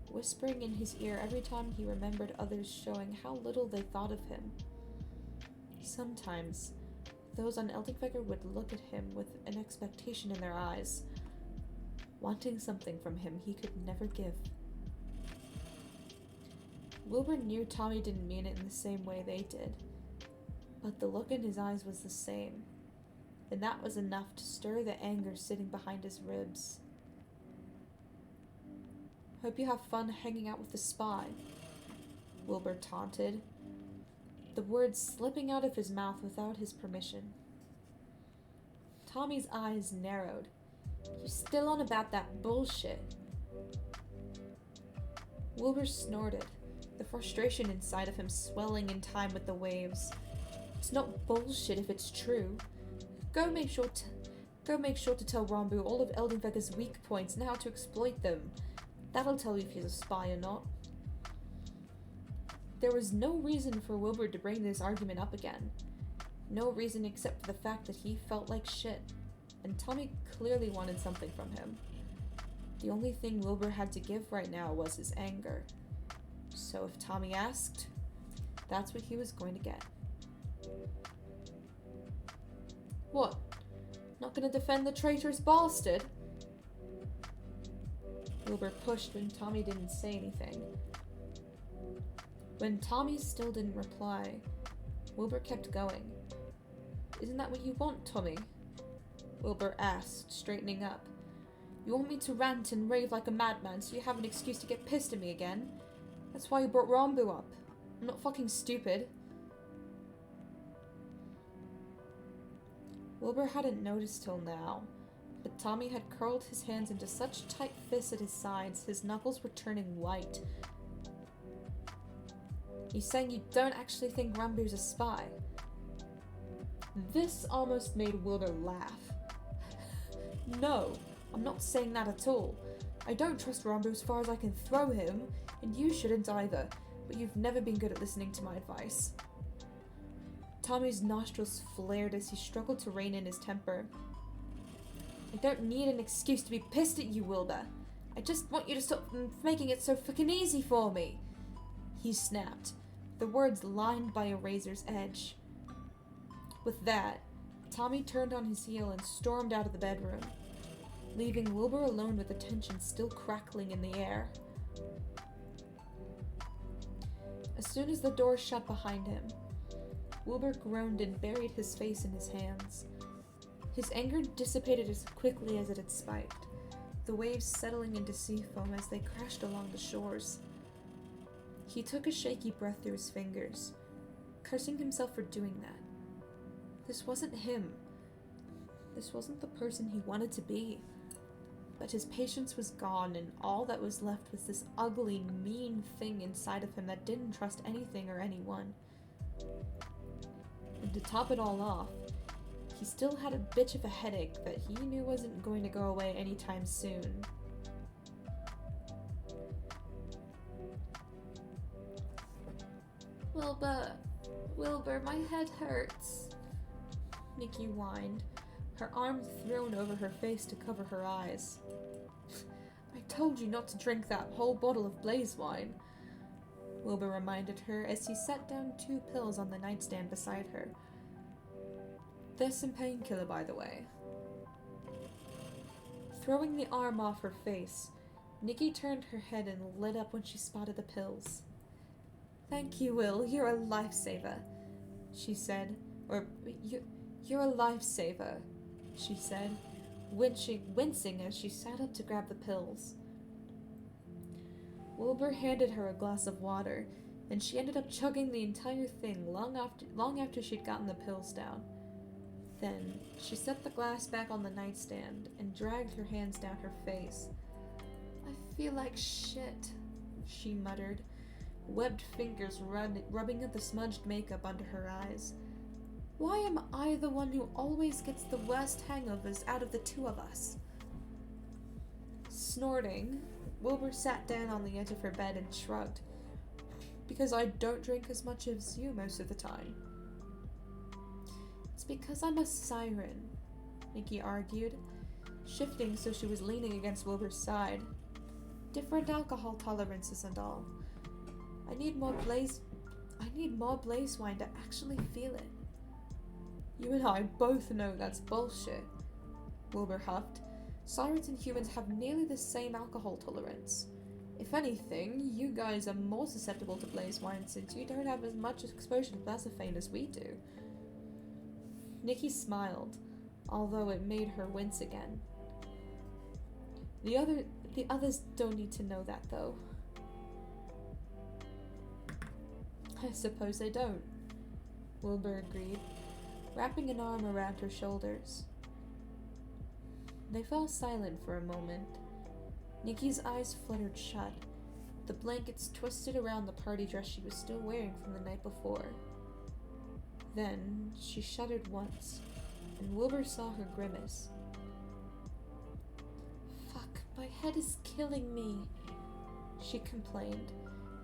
whispering in his ear every time he remembered others showing how little they thought of him. Sometimes, those on Eldingfecker would look at him with an expectation in their eyes, wanting something from him he could never give. Wilbur knew Tommy didn't mean it in the same way they did, but the look in his eyes was the same, and that was enough to stir the anger sitting behind his ribs. "Hope you have fun hanging out with the spy," Wilbur taunted, the words slipping out of his mouth without his permission. Tommy's eyes narrowed. "You still on about that bullshit?" Wilbur snorted, the frustration inside of him swelling in time with the waves. "It's not bullshit if it's true. Go make sure to tell Rambu all of Eldingfecker's weak points and how to exploit them. That'll tell you if he's a spy or not." There was no reason for Wilbur to bring this argument up again. No reason except for the fact that he felt like shit, and Tommy clearly wanted something from him. The only thing Wilbur had to give right now was his anger. So if Tommy asked, that's what he was going to get. "What? Not gonna defend the traitorous bastard?" Wilbur pushed when Tommy didn't say anything. When Tommy still didn't reply, Wilbur kept going. "Isn't that what you want, Tommy?" Wilbur asked, straightening up. "You want me to rant and rave like a madman so you have an excuse to get pissed at me again? That's why you brought Rambu up. I'm not fucking stupid." Wilbur hadn't noticed till now, but Tommy had curled his hands into such tight fists at his sides his knuckles were turning white. "You saying you don't actually think Rambu's a spy?" This almost made Wilbur laugh. "No, I'm not saying that at all. I don't trust Rambu as far as I can throw him, and you shouldn't either, but you've never been good at listening to my advice." Tommy's nostrils flared as he struggled to rein in his temper. "I don't need an excuse to be pissed at you, Wilbur. I just want you to stop making it so fucking easy for me," he snapped, the words lined by a razor's edge. With that, Tommy turned on his heel and stormed out of the bedroom, leaving Wilbur alone with the tension still crackling in the air. As soon as the door shut behind him, Wilbur groaned and buried his face in his hands. His anger dissipated as quickly as it had spiked, the waves settling into sea foam as they crashed along the shores. He took a shaky breath through his fingers, cursing himself for doing that. This wasn't him. This wasn't the person he wanted to be. But his patience was gone, and all that was left was this ugly, mean thing inside of him that didn't trust anything or anyone. And to top it all off, he still had a bitch of a headache that he knew wasn't going to go away anytime soon. Wilbur, my head hurts," Nikki whined, her arm thrown over her face to cover her eyes. "I told you not to drink that whole bottle of blaze wine," Wilbur reminded her as he set down 2 pills on the nightstand beside her. "There's some painkiller, by the way." Throwing the arm off her face, Nikki turned her head and lit up when she spotted the pills. "Thank you, Will. You're a lifesaver," she said. You're a lifesaver," she said, wincing as she sat up to grab the pills. Wilbur handed her a glass of water, and she ended up chugging the entire thing long after she'd gotten the pills down. Then, she set the glass back on the nightstand and dragged her hands down her face. "I feel like shit," she muttered, webbed fingers rubbing at the smudged makeup under her eyes. "Why am I the one who always gets the worst hangovers out of the 2 of us?" Snorting, Wilbur sat down on the edge of her bed and shrugged. "Because I don't drink as much as you most of the time." "It's because I'm a siren," Nikki argued, shifting so she was leaning against Wilbur's side. "Different alcohol tolerances and all. I need more blaze wine to actually feel it." You and I both know that's bullshit, Wilbur huffed. Sirens and humans have nearly the same alcohol tolerance. If anything, you guys are more susceptible to blaze wine since you don't have as much exposure to Basophane as we do. Nikki smiled, although it made her wince again. The others don't need to know that, though. I suppose they don't, Wilbur agreed, wrapping an arm around her shoulders. They fell silent for a moment. Nikki's eyes fluttered shut, the blankets twisted around the party dress she was still wearing from the night before. Then she shuddered once, and Wilbur saw her grimace. Fuck, my head is killing me, she complained,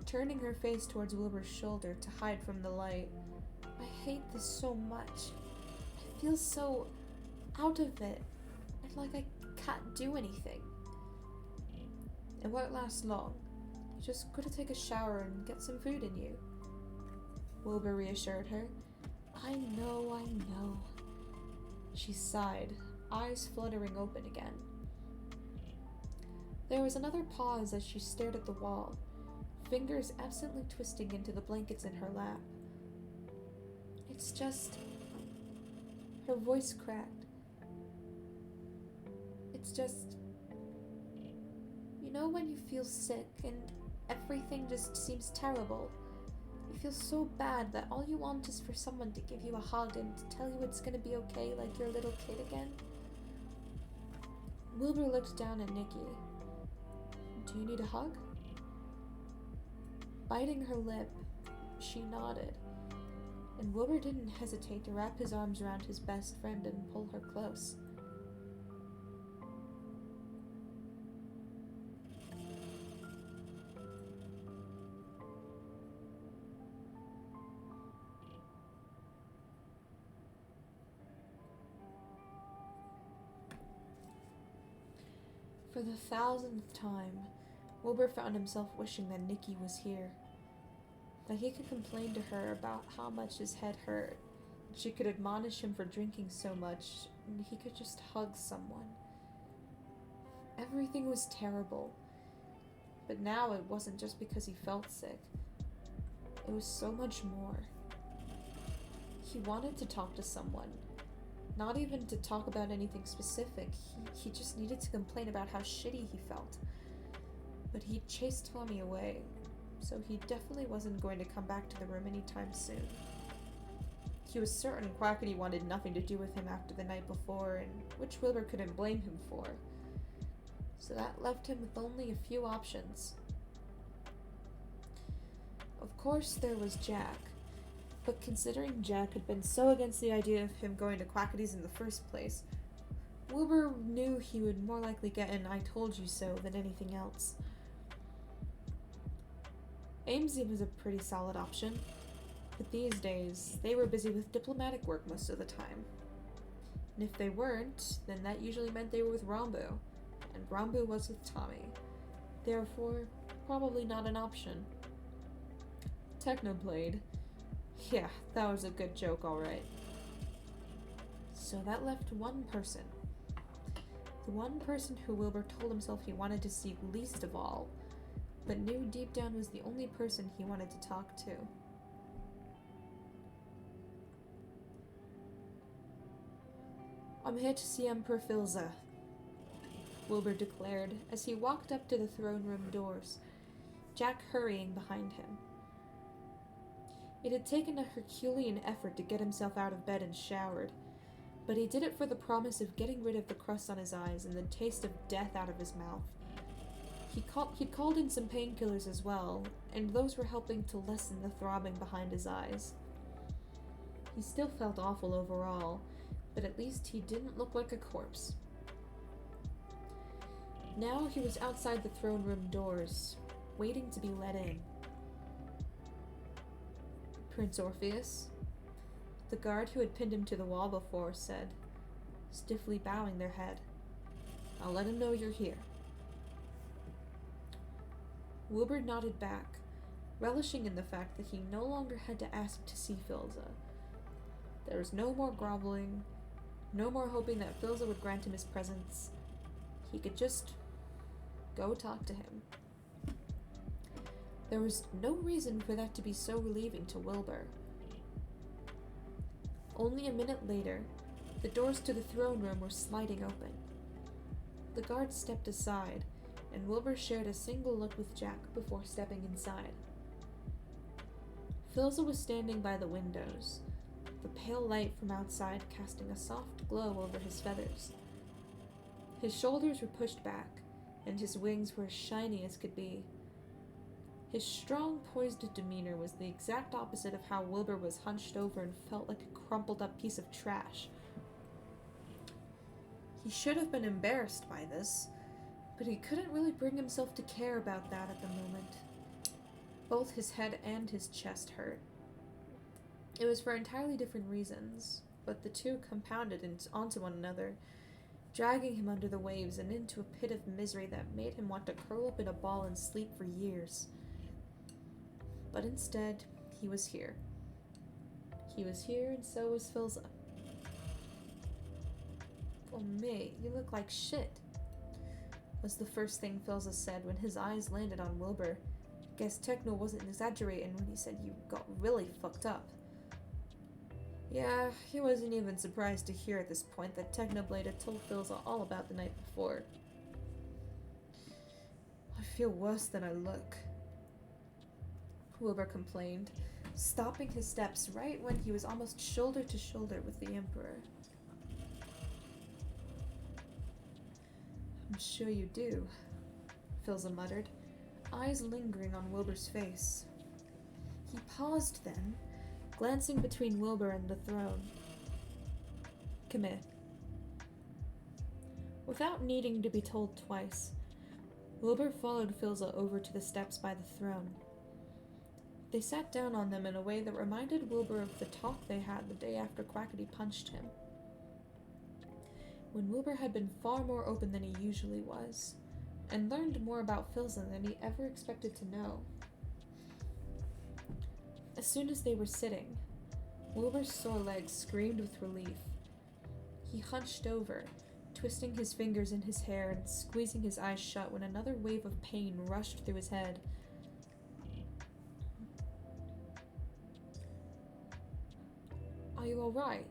turning her face towards Wilbur's shoulder to hide from the light. I hate this so much. I feel so out of it, and like I can't do anything. It won't last long. You just gotta take a shower and get some food in you, Wilbur reassured her. I know. She sighed, eyes fluttering open again. There was another pause as she stared at the wall, fingers absently twisting into the blankets in her lap. It's just... Her voice cracked. It's just... You know when you feel sick and everything just seems terrible? You feel so bad that all you want is for someone to give you a hug and to tell you it's gonna be okay like you're a little kid again? Wilbur looked down at Nikki. Do you need a hug? Biting her lip, she nodded, and Wilbur didn't hesitate to wrap his arms around his best friend and pull her close. For the 1000th time, Wilbur found himself wishing that Nikki was here. That he could complain to her about how much his head hurt. She could admonish him for drinking so much, and he could just hug someone. Everything was terrible. But now it wasn't just because he felt sick. It was so much more. He wanted to talk to someone. Not even to talk about anything specific. He just needed to complain about how shitty he felt. But he chased Tommy away, so he definitely wasn't going to come back to the room anytime soon. He was certain Quackity wanted nothing to do with him after the night before, and which Wilbur couldn't blame him for. So that left him with only a few options. Of course, there was Jack. But considering Jack had been so against the idea of him going to Quackity's in the first place, Wilbur knew he would more likely get an I told you so than anything else. Amesy was a pretty solid option, but these days, they were busy with diplomatic work most of the time. And if they weren't, then that usually meant they were with Rambo, and Rambo was with Tommy. Therefore, probably not an option. Technoblade. Yeah, that was a good joke, alright. So that left one person. The one person who Wilbur told himself he wanted to see least of all, but knew deep down was the only person he wanted to talk to. I'm here to see Emperor Filza, Wilbur declared as he walked up to the throne room doors, Jack hurrying behind him. It had taken a Herculean effort to get himself out of bed and showered, but he did it for the promise of getting rid of the crust on his eyes and the taste of death out of his mouth. He'd called in some painkillers as well, and those were helping to lessen the throbbing behind his eyes. He still felt awful overall, but at least he didn't look like a corpse. Now he was outside the throne room doors, waiting to be let in. Prince Orpheus, the guard who had pinned him to the wall before, said, stiffly bowing their head. I'll let him know you're here. Wilbur nodded back, relishing in the fact that he no longer had to ask to see Filza. There was no more groveling, no more hoping that Philza would grant him his presence. He could just go talk to him. There was no reason for that to be so relieving to Wilbur. Only a minute later, the doors to the throne room were sliding open. The guard stepped aside, and Wilbur shared a single look with Jack before stepping inside. Philza was standing by the windows, the pale light from outside casting a soft glow over his feathers. His shoulders were pushed back, and his wings were as shiny as could be. His strong, poised demeanor was the exact opposite of how Wilbur was hunched over and felt like a crumpled-up piece of trash. He should have been embarrassed by this, but he couldn't really bring himself to care about that at the moment. Both his head and his chest hurt. It was for entirely different reasons, but the two compounded onto one another, dragging him under the waves and into a pit of misery that made him want to curl up in a ball and sleep for years. But instead, he was here. He was here, and so was Philza. "Oh, mate, you look like shit," was the first thing Philza said when his eyes landed on Wilbur. Guess Techno wasn't exaggerating when he said you got really fucked up. Yeah, he wasn't even surprised to hear at this point that Technoblade had told Philza all about the night before. "I feel worse than I look," Wilbur complained, stopping his steps right when he was almost shoulder to shoulder with the Emperor. "I'm sure you do," Philza muttered, eyes lingering on Wilbur's face. He paused then, glancing between Wilbur and the throne. "Come here." Without needing to be told twice, Wilbur followed Philza over to the steps by the throne. They sat down on them in a way that reminded Wilbur of the talk they had the day after Quackity punched him, when Wilbur had been far more open than he usually was, and learned more about Philza than he ever expected to know. As soon as they were sitting, Wilbur's sore legs screamed with relief. He hunched over, twisting his fingers in his hair and squeezing his eyes shut when another wave of pain rushed through his head. "Are you alright?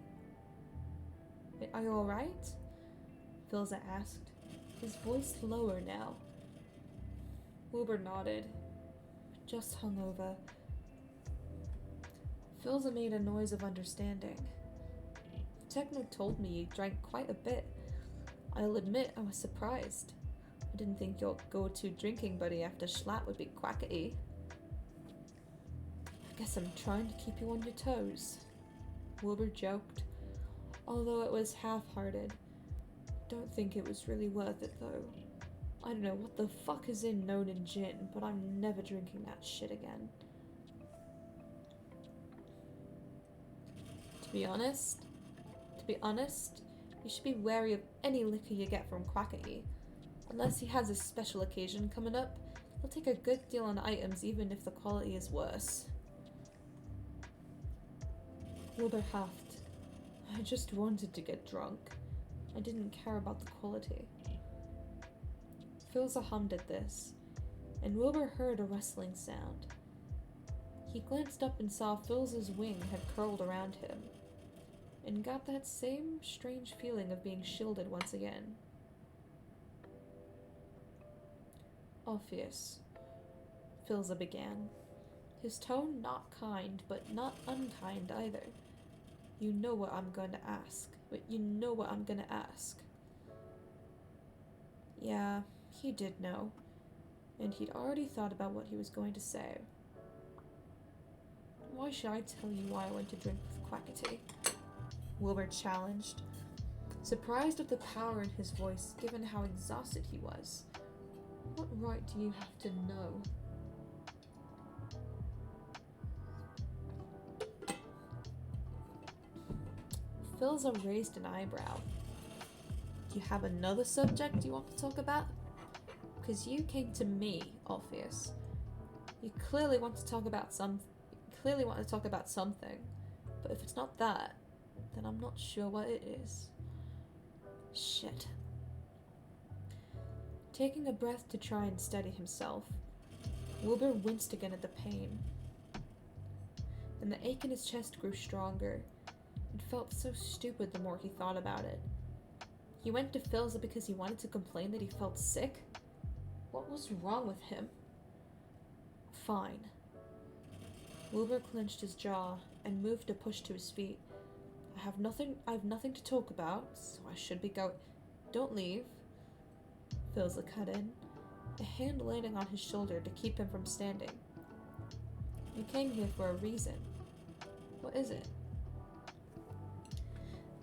Are you alright?" Philza asked, his voice lower now. Wilbur nodded, just hungover. Philza made a noise of understanding. "Techno told me you drank quite a bit. I'll admit I was surprised. I didn't think your go-to drinking buddy after Schlatt would be Quackity. I guess I'm trying to keep you on your toes," Wilbur joked, although it was half-hearted. "Don't think it was really worth it, though. I don't know what the fuck is in Nonin gin, but I'm never drinking that shit again." To be honest, you should be wary of any liquor you get from Quackity. Unless he has a special occasion coming up, he'll take a good deal on items even if the quality is worse. Wilbur huffed. "I just wanted to get drunk. I didn't care about the quality." Philza hummed at this, and Wilbur heard a rustling sound. He glanced up and saw Philza's wing had curled around him, and got that same strange feeling of being shielded once again. "Orpheus," Philza began, his tone not kind, but not unkind either. "You know what I'm going to ask, but you know what I'm going to ask." Yeah, he did know, and he'd already thought about what he was going to say. "Why should I tell you why I went to drink with Quackity?" Wilbur challenged, surprised at the power in his voice given how exhausted he was. "What right do you have to know?" Philza raised an eyebrow. "You have another subject you want to talk about? Because you came to me, Orpheus. You clearly want to talk about something, but if it's not that, then I'm not sure what it is. Shit. Taking a breath to try and steady himself, Wilbur winced again at the pain, and the ache in his chest grew stronger. It felt so stupid the more he thought about it. He went to Philza because he wanted to complain that he felt sick? What was wrong with him? Fine. Wilbur clenched his jaw and moved a push to his feet. I have nothing to talk about, so I should be going. Don't leave. Philza cut in, a hand landing on his shoulder to keep him from standing. You came here for a reason. What is it?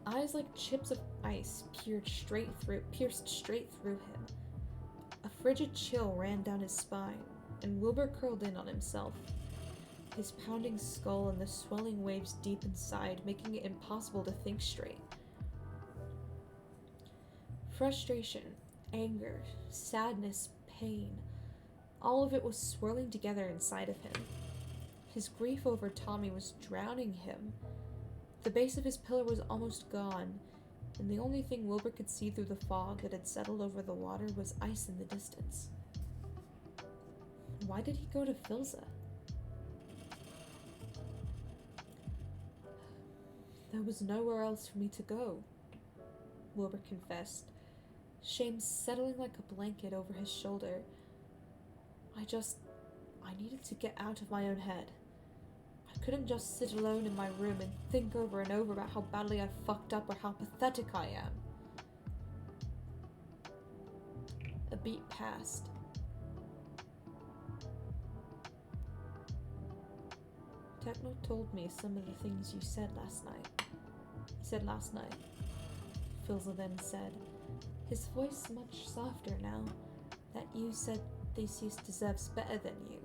Eyes like chips of ice pierced straight through him. A frigid chill ran down his spine, and Wilbur curled in on himself, his pounding skull and the swelling waves deep inside making it impossible to think straight. Frustration, anger, sadness, pain, all of it was swirling together inside of him. His grief over Tommy was drowning him. The base of his pillar was almost gone, and the only thing Wilbur could see through the fog that had settled over the water was ice in the distance. Why did he go to Philza? There was nowhere else for me to go, Wilbur confessed, shame settling like a blanket over his shoulder. I needed to get out of my own head. I couldn't just sit alone in my room and think over and over about how badly I fucked up or how pathetic I am. A beat passed. Techno told me some of the things you said last night. He said last night. Philza then said, his voice much softer now, that you said Theseus deserves better than you.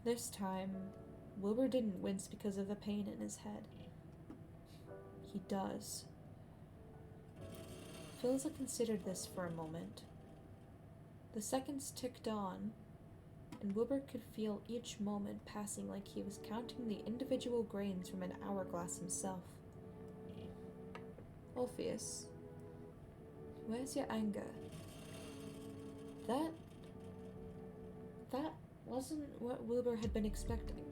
This time, Wilbur didn't wince because of the pain in his head. He does. Philza considered this for a moment. The seconds ticked on, and Wilbur could feel each moment passing like he was counting the individual grains from an hourglass himself. Orpheus, where's your anger? That wasn't what Wilbur had been expecting.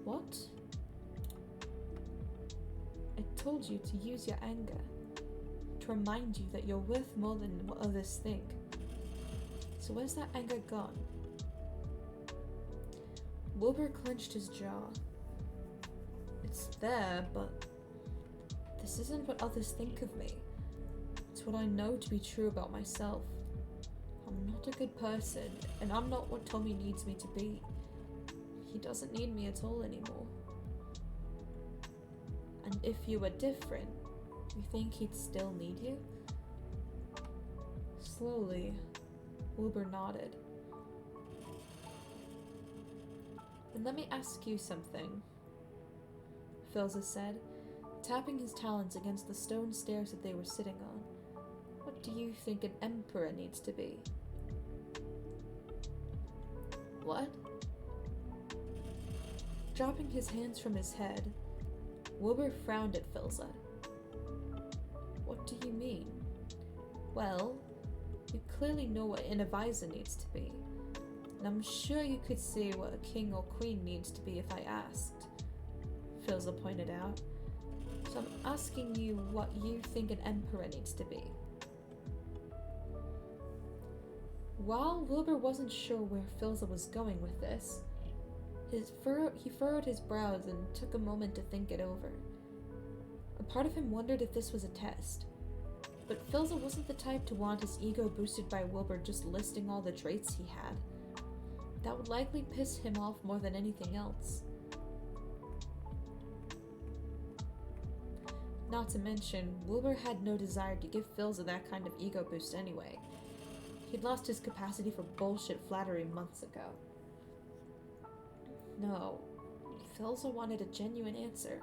What? I told you to use your anger, to remind you that you're worth more than what others think. So where's that anger gone? Wilbur clenched his jaw. It's there, but this isn't what others think of me. It's what I know to be true about myself. I'm not a good person, and I'm not what Tommy needs me to be. He doesn't need me at all anymore. And if you were different, you think he'd still need you? Slowly, Wilbur nodded. Then let me ask you something, Philza said, tapping his talons against the stone stairs that they were sitting on. What do you think an emperor needs to be? What? Dropping his hands from his head, Wilbur frowned at Philza. What do you mean? Well, you clearly know what an advisor needs to be, and I'm sure you could say what a king or queen needs to be if I asked, Philza pointed out. So I'm asking you what you think an emperor needs to be. While Wilbur wasn't sure where Philza was going with this, he furrowed his brows and took a moment to think it over. A part of him wondered if this was a test, but Philza wasn't the type to want his ego boosted by Wilbur just listing all the traits he had. That would likely piss him off more than anything else. Not to mention, Wilbur had no desire to give Philza that kind of ego boost anyway. He'd lost his capacity for bullshit flattery months ago. No, Philza wanted a genuine answer.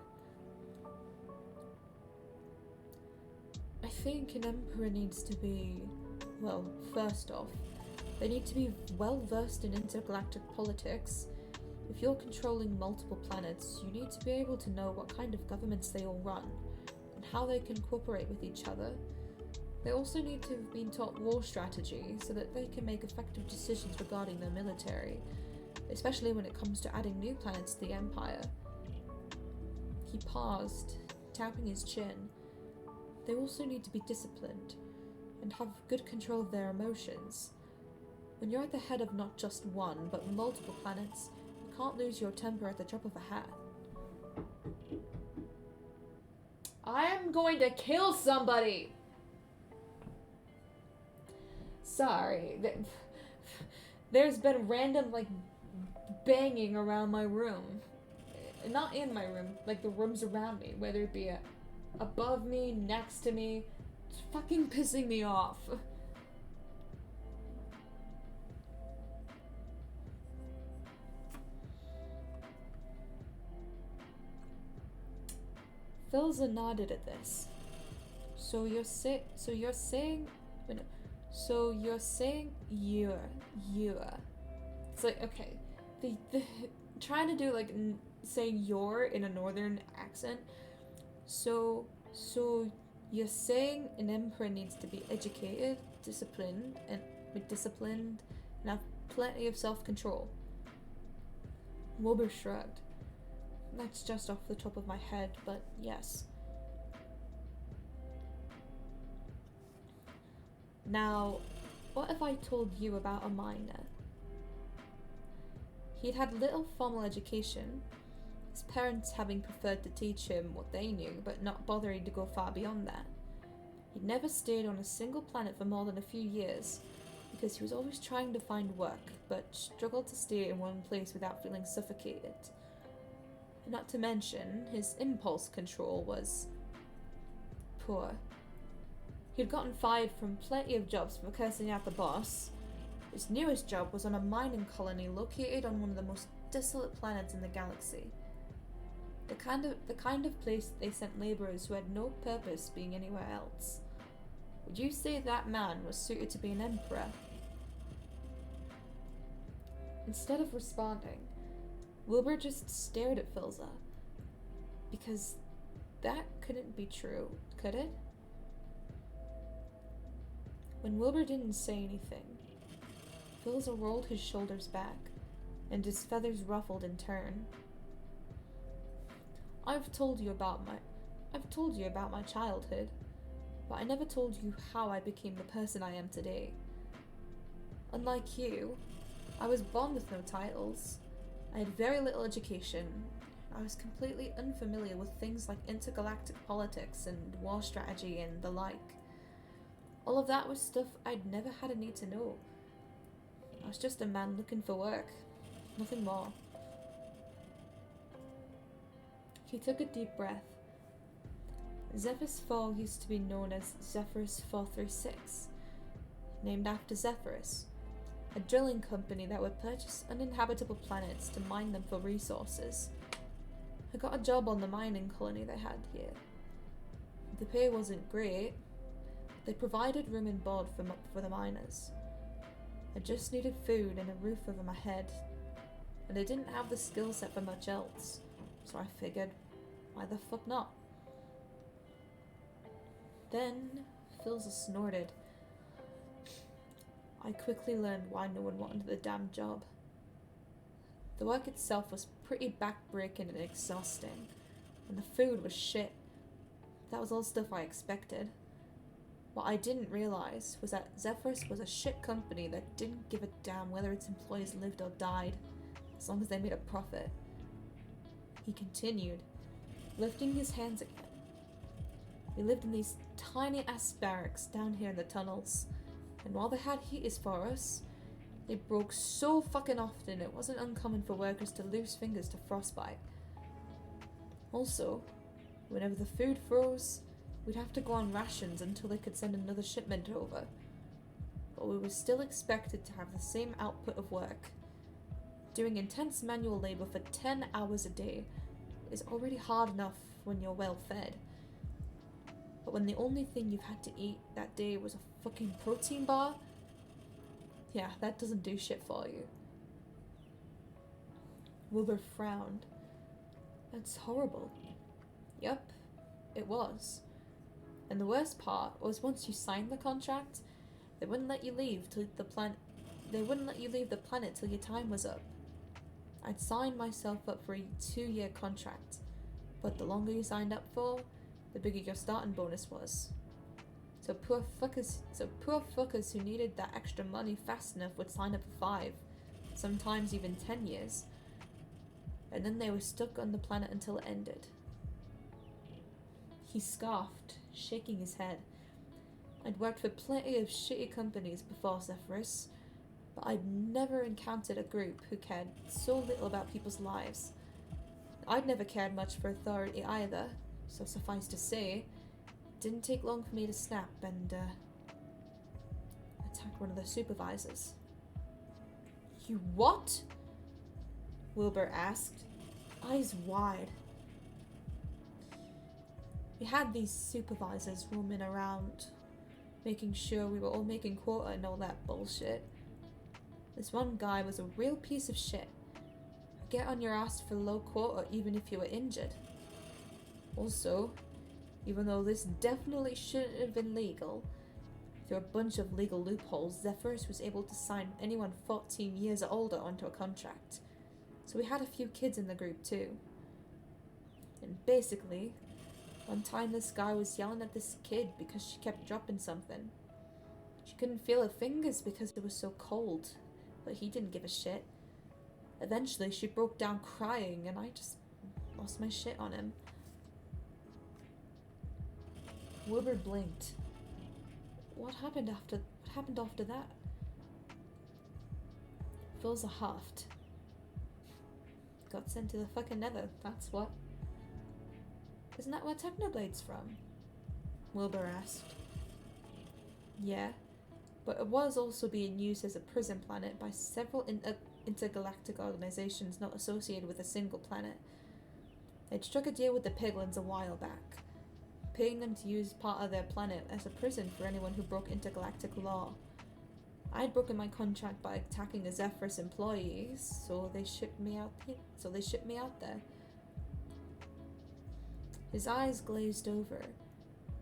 I think an emperor needs to be, well, first off, they need to be well versed in intergalactic politics, If you're controlling multiple planets, you need to be able to know what kind of governments they all run, and how they can cooperate with each other. They also need to have been taught war strategy so that they can make effective decisions regarding their military, especially when it comes to adding new planets to the Empire. He paused, tapping his chin. They also need to be disciplined and have good control of their emotions. When you're at the head of not just one, but multiple planets, you can't lose your temper at the drop of a hat. I am going to kill somebody! Sorry. There's been random, banging around my room. Not in my room, the rooms around me, whether it be above me, next to me. It's fucking pissing me off. Philza nodded at this. So you're saying you're. It's like, okay, the trying to do saying you're in a northern accent. So you're saying an emperor needs to be educated, disciplined, and have plenty of self-control. Wilbur shrugged. That's just off the top of my head, but yes. Now, what if I told you about a miner? He'd had little formal education, his parents having preferred to teach him what they knew, but not bothering to go far beyond that. He'd never stayed on a single planet for more than a few years, because he was always trying to find work, but struggled to stay in one place without feeling suffocated. Not to mention, his impulse control was poor. He'd gotten fired from plenty of jobs for cursing out the boss. His newest job was on a mining colony located on one of the most desolate planets in the galaxy. The kind of place they sent laborers who had no purpose being anywhere else. Would you say that man was suited to be an emperor? Instead of responding, Wilbur just stared at Philza. Because that couldn't be true, could it? When Wilbur didn't say anything, Philza rolled his shoulders back, and his feathers ruffled in turn. I've told you about my childhood, but I never told you how I became the person I am today. Unlike you, I was born with no titles. I had very little education. I was completely unfamiliar with things like intergalactic politics and war strategy and the like. All of that was stuff I'd never had a need to know. I was just a man looking for work. Nothing more. He took a deep breath. Zephyrus Fall used to be known as Zephyrus 436, named after Zephyrus, a drilling company that would purchase uninhabitable planets to mine them for resources. I got a job on the mining colony they had here. The pay wasn't great. They provided room and board for the miners. I just needed food and a roof over my head, and I didn't have the skill set for much else, so I figured, why the fuck not? Then, Philza snorted. I quickly learned why no one wanted the damn job. The work itself was pretty backbreaking and exhausting, and the food was shit. That was all stuff I expected. What I didn't realize was that Zephyrus was a shit company that didn't give a damn whether its employees lived or died, as long as they made a profit. He continued, lifting his hands again. We lived in these tiny-ass barracks down here in the tunnels, and while they had heaters for us, they broke so fucking often it wasn't uncommon for workers to lose fingers to frostbite. Also, whenever the food froze, we'd have to go on rations until they could send another shipment over. But we were still expected to have the same output of work. Doing intense manual labor for 10 hours a day is already hard enough when you're well fed. But when the only thing you've had to eat that day was a fucking protein bar, yeah, that doesn't do shit for you. Wilbur frowned. That's horrible. Yep, it was. And the worst part was once you signed the contract, they wouldn't let you leave till the planet. They wouldn't let you leave the planet till your time was up. I'd signed myself up for a 2-year contract, but the longer you signed up for, the bigger your starting bonus was. So poor fuckers who needed that extra money fast enough would sign up for 5, sometimes even 10 years. And then they were stuck on the planet until it ended. He scoffed, shaking his head. I'd worked for plenty of shitty companies before Zephyrus, but I'd never encountered a group who cared so little about people's lives. I'd never cared much for authority either, so suffice to say, it didn't take long for me to snap and attack one of the supervisors. You what? Wilbur asked, eyes wide. We had these supervisors roaming around, making sure we were all making quota and all that bullshit. This one guy was a real piece of shit. Get on your ass for low quota even if you were injured. Also, even though this definitely shouldn't have been legal, through a bunch of legal loopholes, Zephyrus was able to sign anyone 14 years or older onto a contract. So we had a few kids in the group too. And basically, one time this guy was yelling at this kid because she kept dropping something. She couldn't feel her fingers because it was so cold, but he didn't give a shit. Eventually she broke down crying and I just lost my shit on him. Wilbur blinked. What happened after that? Philza huffed. Got sent to the fucking nether, that's what. Isn't that where Technoblade's from? Wilbur asked. Yeah, but it was also being used as a prison planet by several intergalactic organizations not associated with a single planet. They'd struck a deal with the Piglins a while back, paying them to use part of their planet as a prison for anyone who broke intergalactic law. I'd broken my contract by attacking a Zephyrus employee, so they shipped me out there. His eyes glazed over,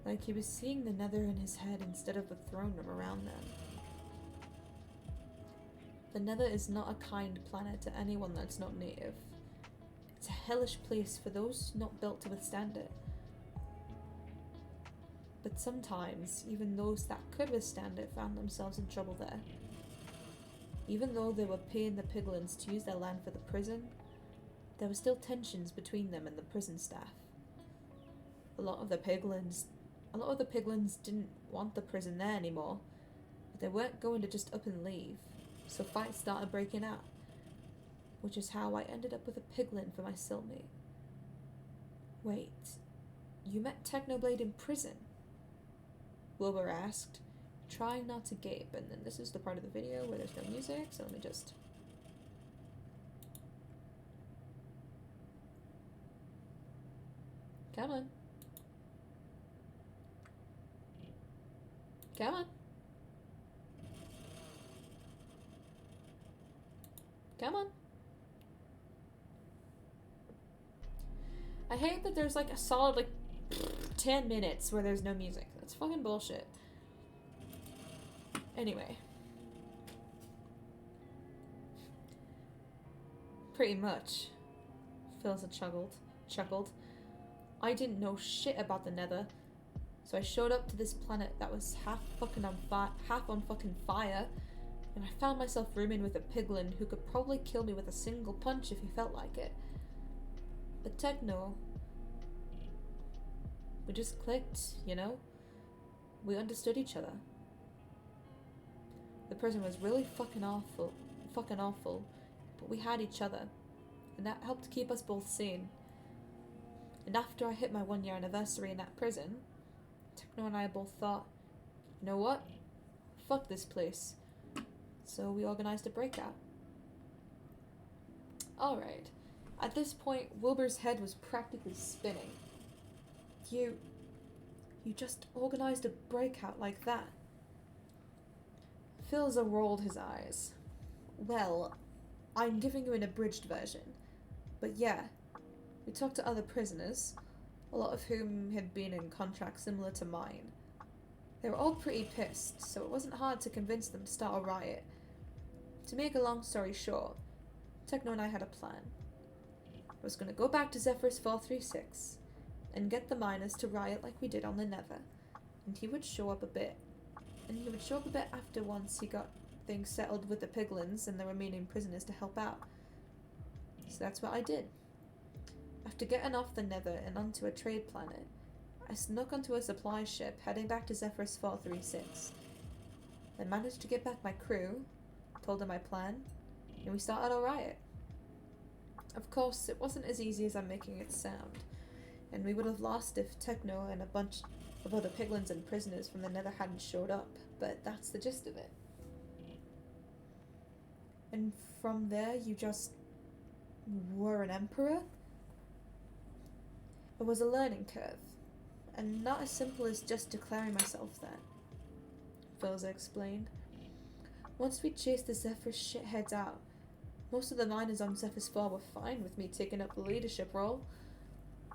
like he was seeing the nether in his head instead of the throne room around them. The nether is not a kind planet to anyone that's not native. It's a hellish place for those not built to withstand it. But sometimes, even those that could withstand it found themselves in trouble there. Even though they were paying the Piglins to use their land for the prison, there were still tensions between them and the prison staff. A lot of the Piglins didn't want the prison there anymore, but they weren't going to just up and leave, so fights started breaking out, which is how I ended up with a Piglin for my cellmate. Wait, you met Technoblade in prison? Wilbur asked, trying not to gape, and then this is the part of the video where there's no music, so let me just... Come on. Come on. Come on. I hate that there's like a solid like 10 minutes where there's no music. That's fucking bullshit. Anyway. Pretty much. Philza chuckled. I didn't know shit about the nether, so I showed up to this planet that was half on fucking fire, and I found myself rooming with a piglin who could probably kill me with a single punch if he felt like it. But Techno, we just clicked, you know? We understood each other. The prison was really fucking awful, but we had each other, and that helped keep us both sane. And after I hit my 1-year anniversary in that prison, Techno and I both thought, you know what? Fuck this place. So we organized a breakout. Alright. At this point, Wilbur's head was practically spinning. You just organized a breakout like that? Philza rolled his eyes. Well, I'm giving you an abridged version. But yeah, we talked to other prisoners, a lot of whom had been in contracts similar to mine. They were all pretty pissed, so it wasn't hard to convince them to start a riot. To make a long story short, Techno and I had a plan. I was going to go back to Zephyrus 436 and get the miners to riot like we did on the Nether, and he would show up a bit. And he would show up a bit after once he got things settled with the piglins and the remaining prisoners to help out. So that's what I did. After getting off the Nether and onto a trade planet, I snuck onto a supply ship heading back to Zephyrus 436. I managed to get back my crew, told them my plan, and we started our riot. Of course, it wasn't as easy as I'm making it sound, and we would have lost if Techno and a bunch of other piglins and prisoners from the Nether hadn't showed up, but that's the gist of it. And from there, you just were an emperor? It was a learning curve, and not as simple as just declaring myself that, Philza explained. Once we chased the Zephyrus shitheads out, most of the miners on Zephyrus 4 were fine with me taking up the leadership role.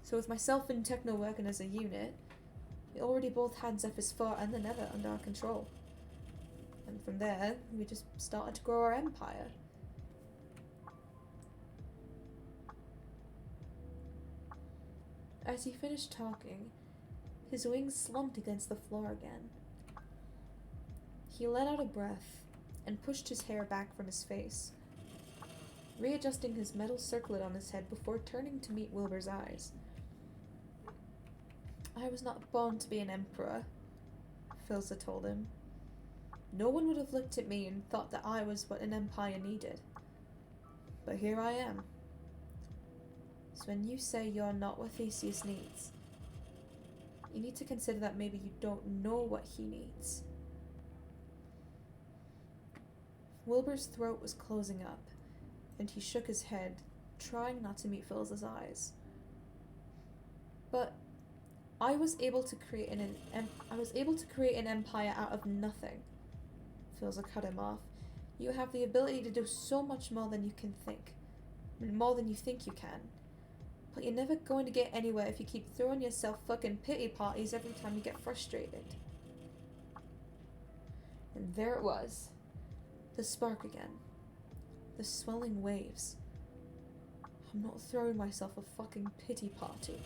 So with myself and Techno working as a unit, we already both had Zephyrus 4 and the Nether under our control. And from there, we just started to grow our empire. As he finished talking, his wings slumped against the floor again. He let out a breath and pushed his hair back from his face, readjusting his metal circlet on his head before turning to meet Wilbur's eyes. I was not born to be an emperor, Philza told him. No one would have looked at me and thought that I was what an empire needed. But here I am. So when you say you're not what Theseus needs, you need to consider that maybe you don't know what he needs. Wilbur's throat was closing up, and he shook his head, trying not to meet Philza's eyes. But I was able to create an empire out of nothing. Philza cut him off. You have the ability to do so much more than you can think. More than you think you can. But you're never going to get anywhere if you keep throwing yourself fucking pity parties every time you get frustrated. And there it was. The spark again. The swelling waves. I'm not throwing myself a fucking pity party,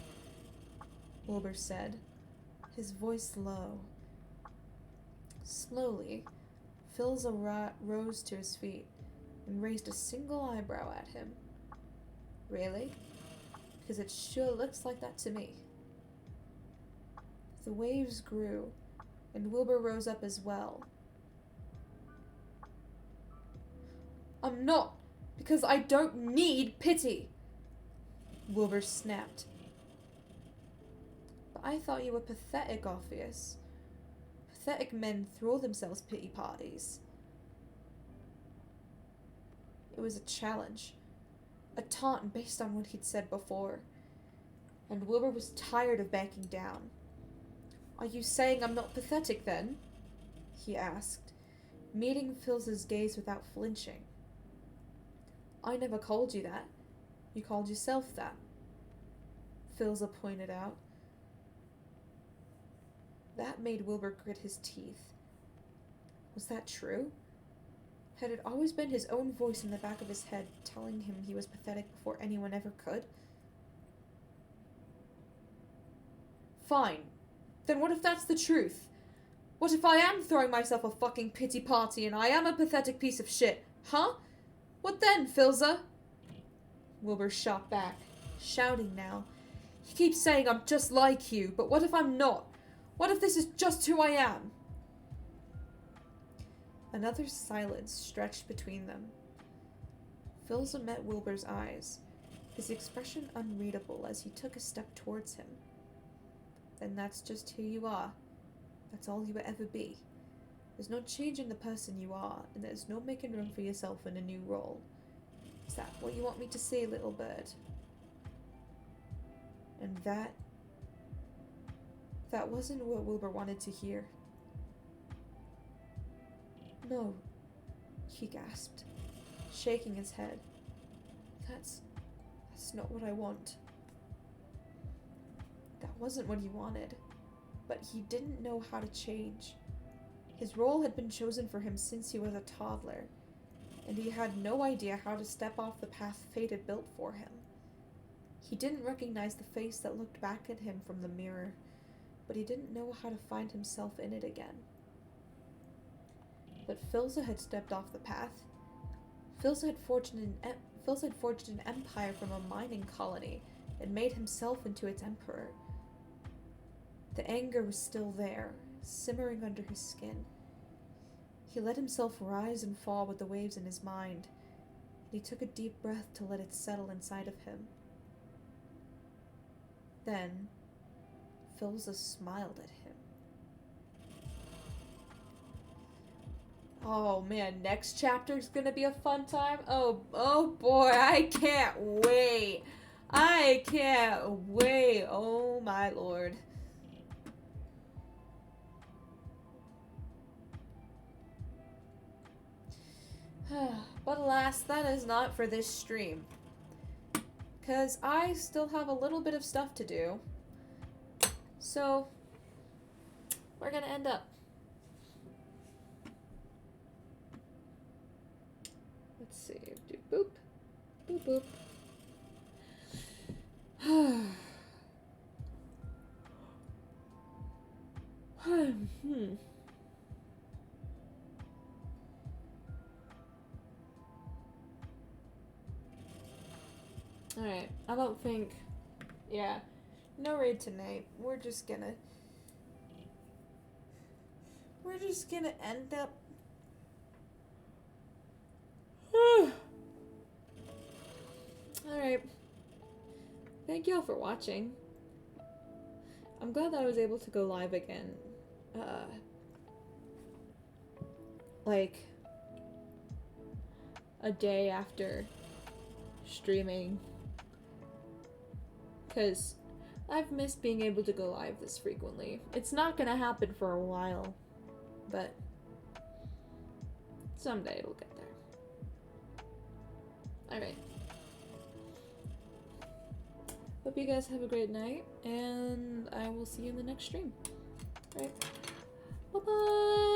Wilbur said, his voice low. Slowly, Philza rose to his feet and raised a single eyebrow at him. Really? Because it sure looks like that to me. The waves grew, and Wilbur rose up as well. I'm not, because I don't need pity, Wilbur snapped. But I thought you were pathetic, Orpheus. Pathetic men throw themselves pity parties. It was a challenge, a taunt based on what he'd said before, and Wilbur was tired of backing down. Are you saying I'm not pathetic then? He asked, meeting Philza's gaze without flinching. I never called you that. You called yourself that, Philza pointed out. That made Wilbur grit his teeth. Was that true? Had it always been his own voice in the back of his head telling him he was pathetic before anyone ever could? Fine. Then what if that's the truth? What if I am throwing myself a fucking pity party and I am a pathetic piece of shit, huh? What then, Philza? Wilbur shot back, shouting now. He keeps saying I'm just like you, but what if I'm not? What if this is just who I am? Another silence stretched between them. Philza met Wilbur's eyes, his expression unreadable as he took a step towards him. Then that's just who you are. That's all you will ever be. There's no changing the person you are, and there's no making room for yourself in a new role. Is that what you want me to say, little bird? And that wasn't what Wilbur wanted to hear. No, he gasped, shaking his head. That's That's not what I want. That wasn't what he wanted. But he didn't know how to change. His role had been chosen for him since he was a toddler, and he had no idea how to step off the path fate had built for him. He didn't recognize the face that looked back at him from the mirror, but he didn't know how to find himself in it again. But Filza had stepped off the path. Filza had forged an empire from a mining colony and made himself into its emperor. The anger was still there, simmering under his skin. He let himself rise and fall with the waves in his mind, and he took a deep breath to let it settle inside of him. Then, Filza smiled at him. Oh man, next chapter's gonna be a fun time. Oh boy, I can't wait. I can't wait. Oh my lord. But alas, that is not for this stream. Because I still have a little bit of stuff to do. So, we're gonna end up. Let's see. Do boop. Boop boop. Alright, I don't think... Yeah, no raid tonight. We're just gonna end up... Alright. Thank you all for watching. I'm glad that I was able to go live again. Like... a day after streaming. Because I've missed being able to go live this frequently. It's not gonna happen for a while, but someday it'll get there. Alright. Hope you guys have a great night, and I will see you in the next stream. Alright. Bye-bye!